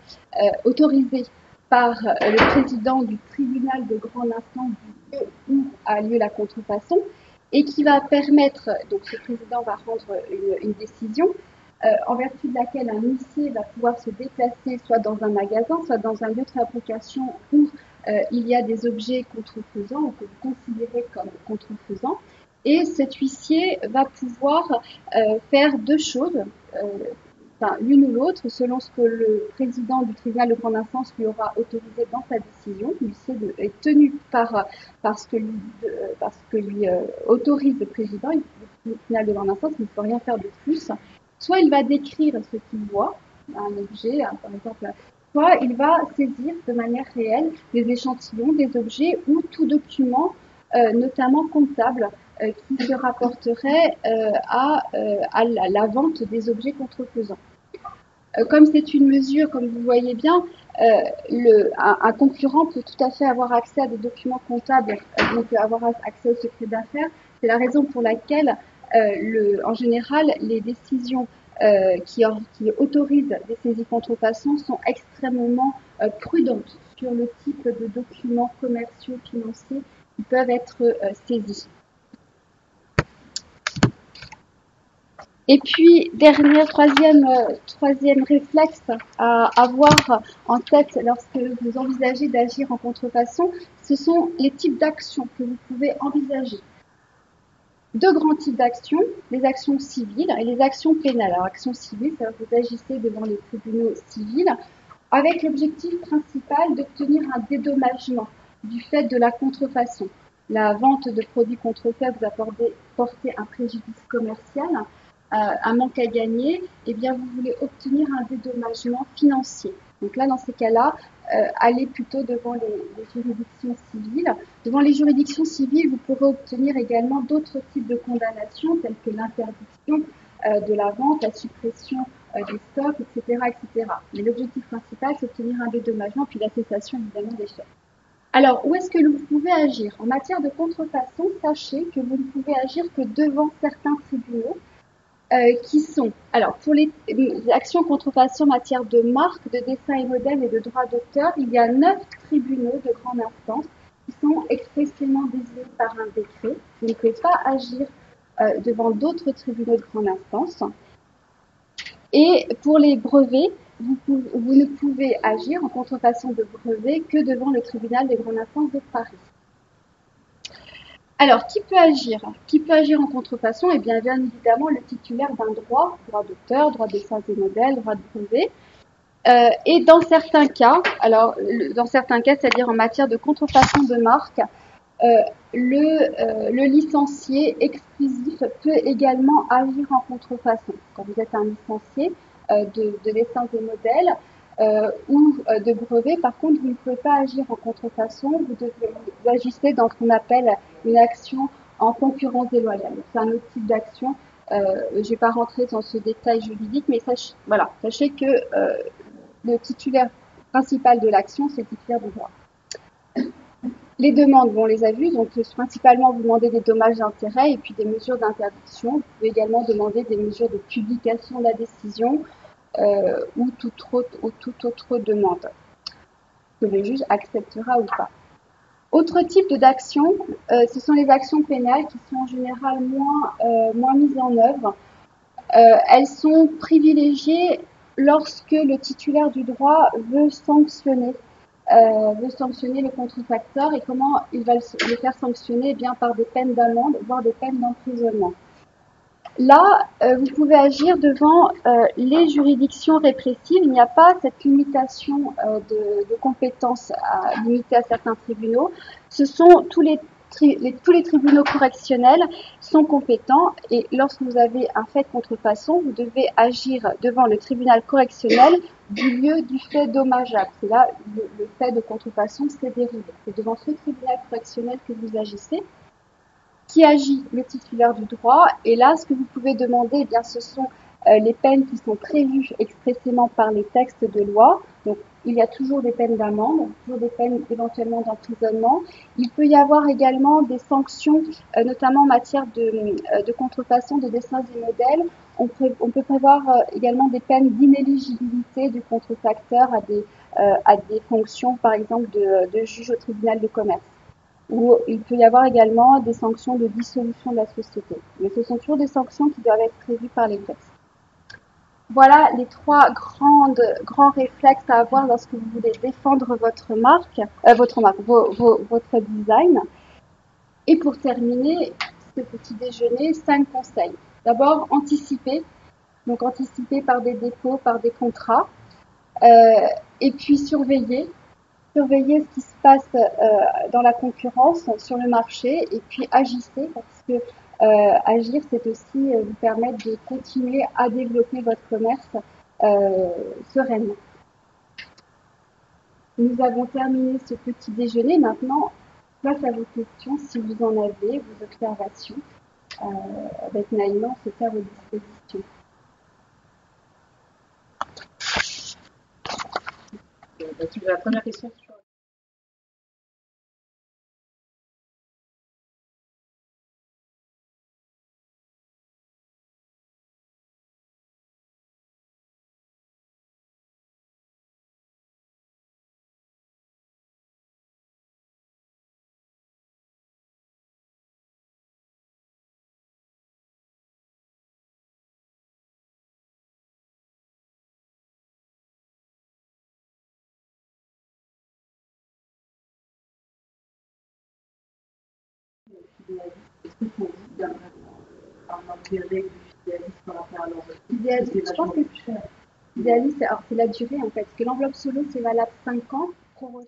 autorisé par le président du tribunal de grande instance du lieu où a lieu la contrefaçon, et qui va permettre, donc ce président va rendre une décision en vertu de laquelle un huissier va pouvoir se déplacer soit dans un magasin, soit dans un lieu de fabrication où il y a des objets contrefaisants ou que vous considérez comme contrefaisants. Et cet huissier va pouvoir faire deux choses, l'une ou l'autre, selon ce que le président du tribunal de grande instance lui aura autorisé dans sa décision. L'huissier est tenu par ce que lui autorise le président du tribunal de grande instance, il ne peut rien faire de plus. Soit il va décrire ce qu'il voit, un objet, par exemple, soit il va saisir de manière réelle des échantillons, des objets ou tout document, notamment comptable, qui se rapporterait à la vente des objets contrefaisants. Comme c'est une mesure, comme vous voyez bien, un concurrent peut tout à fait avoir accès à des documents comptables, donc avoir accès au secret d'affaires. C'est la raison pour laquelle, en général, les décisions qui autorisent des saisies contrefaçon sont extrêmement prudentes sur le type de documents commerciaux, financiers qui peuvent être saisis. Et puis, troisième réflexe à avoir en tête lorsque vous envisagez d'agir en contrefaçon, ce sont les types d'actions que vous pouvez envisager. Deux grands types d'actions, les actions civiles et les actions pénales. Alors, actions civiles, ça veut dire que vous agissez devant les tribunaux civils avec l'objectif principal d'obtenir un dédommagement du fait de la contrefaçon. La vente de produits contrefaits vous a porté un préjudice commercial, un manque à gagner, et bien vous voulez obtenir un dédommagement financier. Donc là, dans ces cas-là, allez plutôt devant les juridictions civiles. Devant les juridictions civiles, vous pourrez obtenir également d'autres types de condamnations, telles que l'interdiction de la vente, la suppression des stocks, etc., etc. Mais l'objectif principal, c'est d'obtenir un dédommagement, puis la cessation évidemment des faits. Alors, où est-ce que vous pouvez agir? En matière de contrefaçon, sachez que vous ne pouvez agir que devant certains tribunaux, qui sont, alors pour les actions contrefaçon en matière de marque, de dessin et modèle et de droit d'auteur, il y a 9 tribunaux de grande instance qui sont expressément désignés par un décret. Vous ne pouvez pas agir devant d'autres tribunaux de grande instance. Et pour les brevets, vous ne pouvez agir en contrefaçon de brevet que devant le tribunal de grande instance de Paris. Alors, qui peut agir? Qui peut agir en contrefaçon? Eh bien évidemment, le titulaire d'un droit d'auteur, droit de dessin et modèle, droit de brevet. Et dans certains cas, c'est-à-dire en matière de contrefaçon de marque, le licencié exclusif peut également agir en contrefaçon. Quand vous êtes un licencié de dessins et modèles ou de brevets, par contre, vous ne pouvez pas agir en contrefaçon, vous agissez dans ce qu'on appelle une action en concurrence déloyale. C'est un autre type d'action. Je ne vais pas rentrer dans ce détail juridique, mais sachez que le titulaire principal de l'action, c'est le titulaire du droit. Les demandes, on les a vues, donc principalement vous demandez des dommages d'intérêt et puis des mesures d'interdiction. Vous pouvez également demander des mesures de publication de la décision, ou toute autre demande que le juge acceptera ou pas. Autre type d'action, ce sont les actions pénales qui sont en général moins mises en œuvre. Elles sont privilégiées lorsque le titulaire du droit veut sanctionner le contrefacteur. Et comment il va le faire sanctionner? Eh bien, par des peines d'amende, voire des peines d'emprisonnement. Là, vous pouvez agir devant les juridictions répressives. Il n'y a pas cette limitation de compétences limitée à certains tribunaux. Ce sont tous les tribunaux correctionnels sont compétents, et lorsque vous avez un fait de contrefaçon, vous devez agir devant le tribunal correctionnel du lieu du fait dommageable. C'est là le fait de contrefaçon s'est dérivé. C'est devant ce tribunal correctionnel que vous agissez, qui agit le titulaire du droit. Et là, ce que vous pouvez demander, eh bien, ce sont les peines qui sont prévues expressément par les textes de loi. Donc, il y a toujours des peines d'amende, toujours des peines éventuellement d'emprisonnement. Il peut y avoir également des sanctions, notamment en matière de contrefaçon de dessins et modèles. On peut prévoir également des peines d'inéligibilité du contrefacteur à des fonctions, par exemple, de juge au tribunal de commerce. Où il peut y avoir également des sanctions de dissolution de la société. Mais ce sont toujours des sanctions qui doivent être prévues par les textes. Voilà les trois grands réflexes à avoir lorsque vous voulez défendre votre design. Et pour terminer ce petit déjeuner, 5 conseils. D'abord, anticiper. Donc anticiper par des dépôts, par des contrats. Et puis surveiller ce qui se passe dans la concurrence, sur le marché, et puis agissez, parce que agir, c'est aussi vous permettre de continuer à développer votre commerce sereinement. Nous avons terminé ce petit déjeuner. Maintenant, place à vos questions, si vous en avez, vos observations. Avec Naïma, on se fait à vos dispositions. La première question sur Idéaliste, je pense que idéaliste, alors c'est la durée en fait, parce que l'enveloppe solo c'est valable 5 ans, prorogé.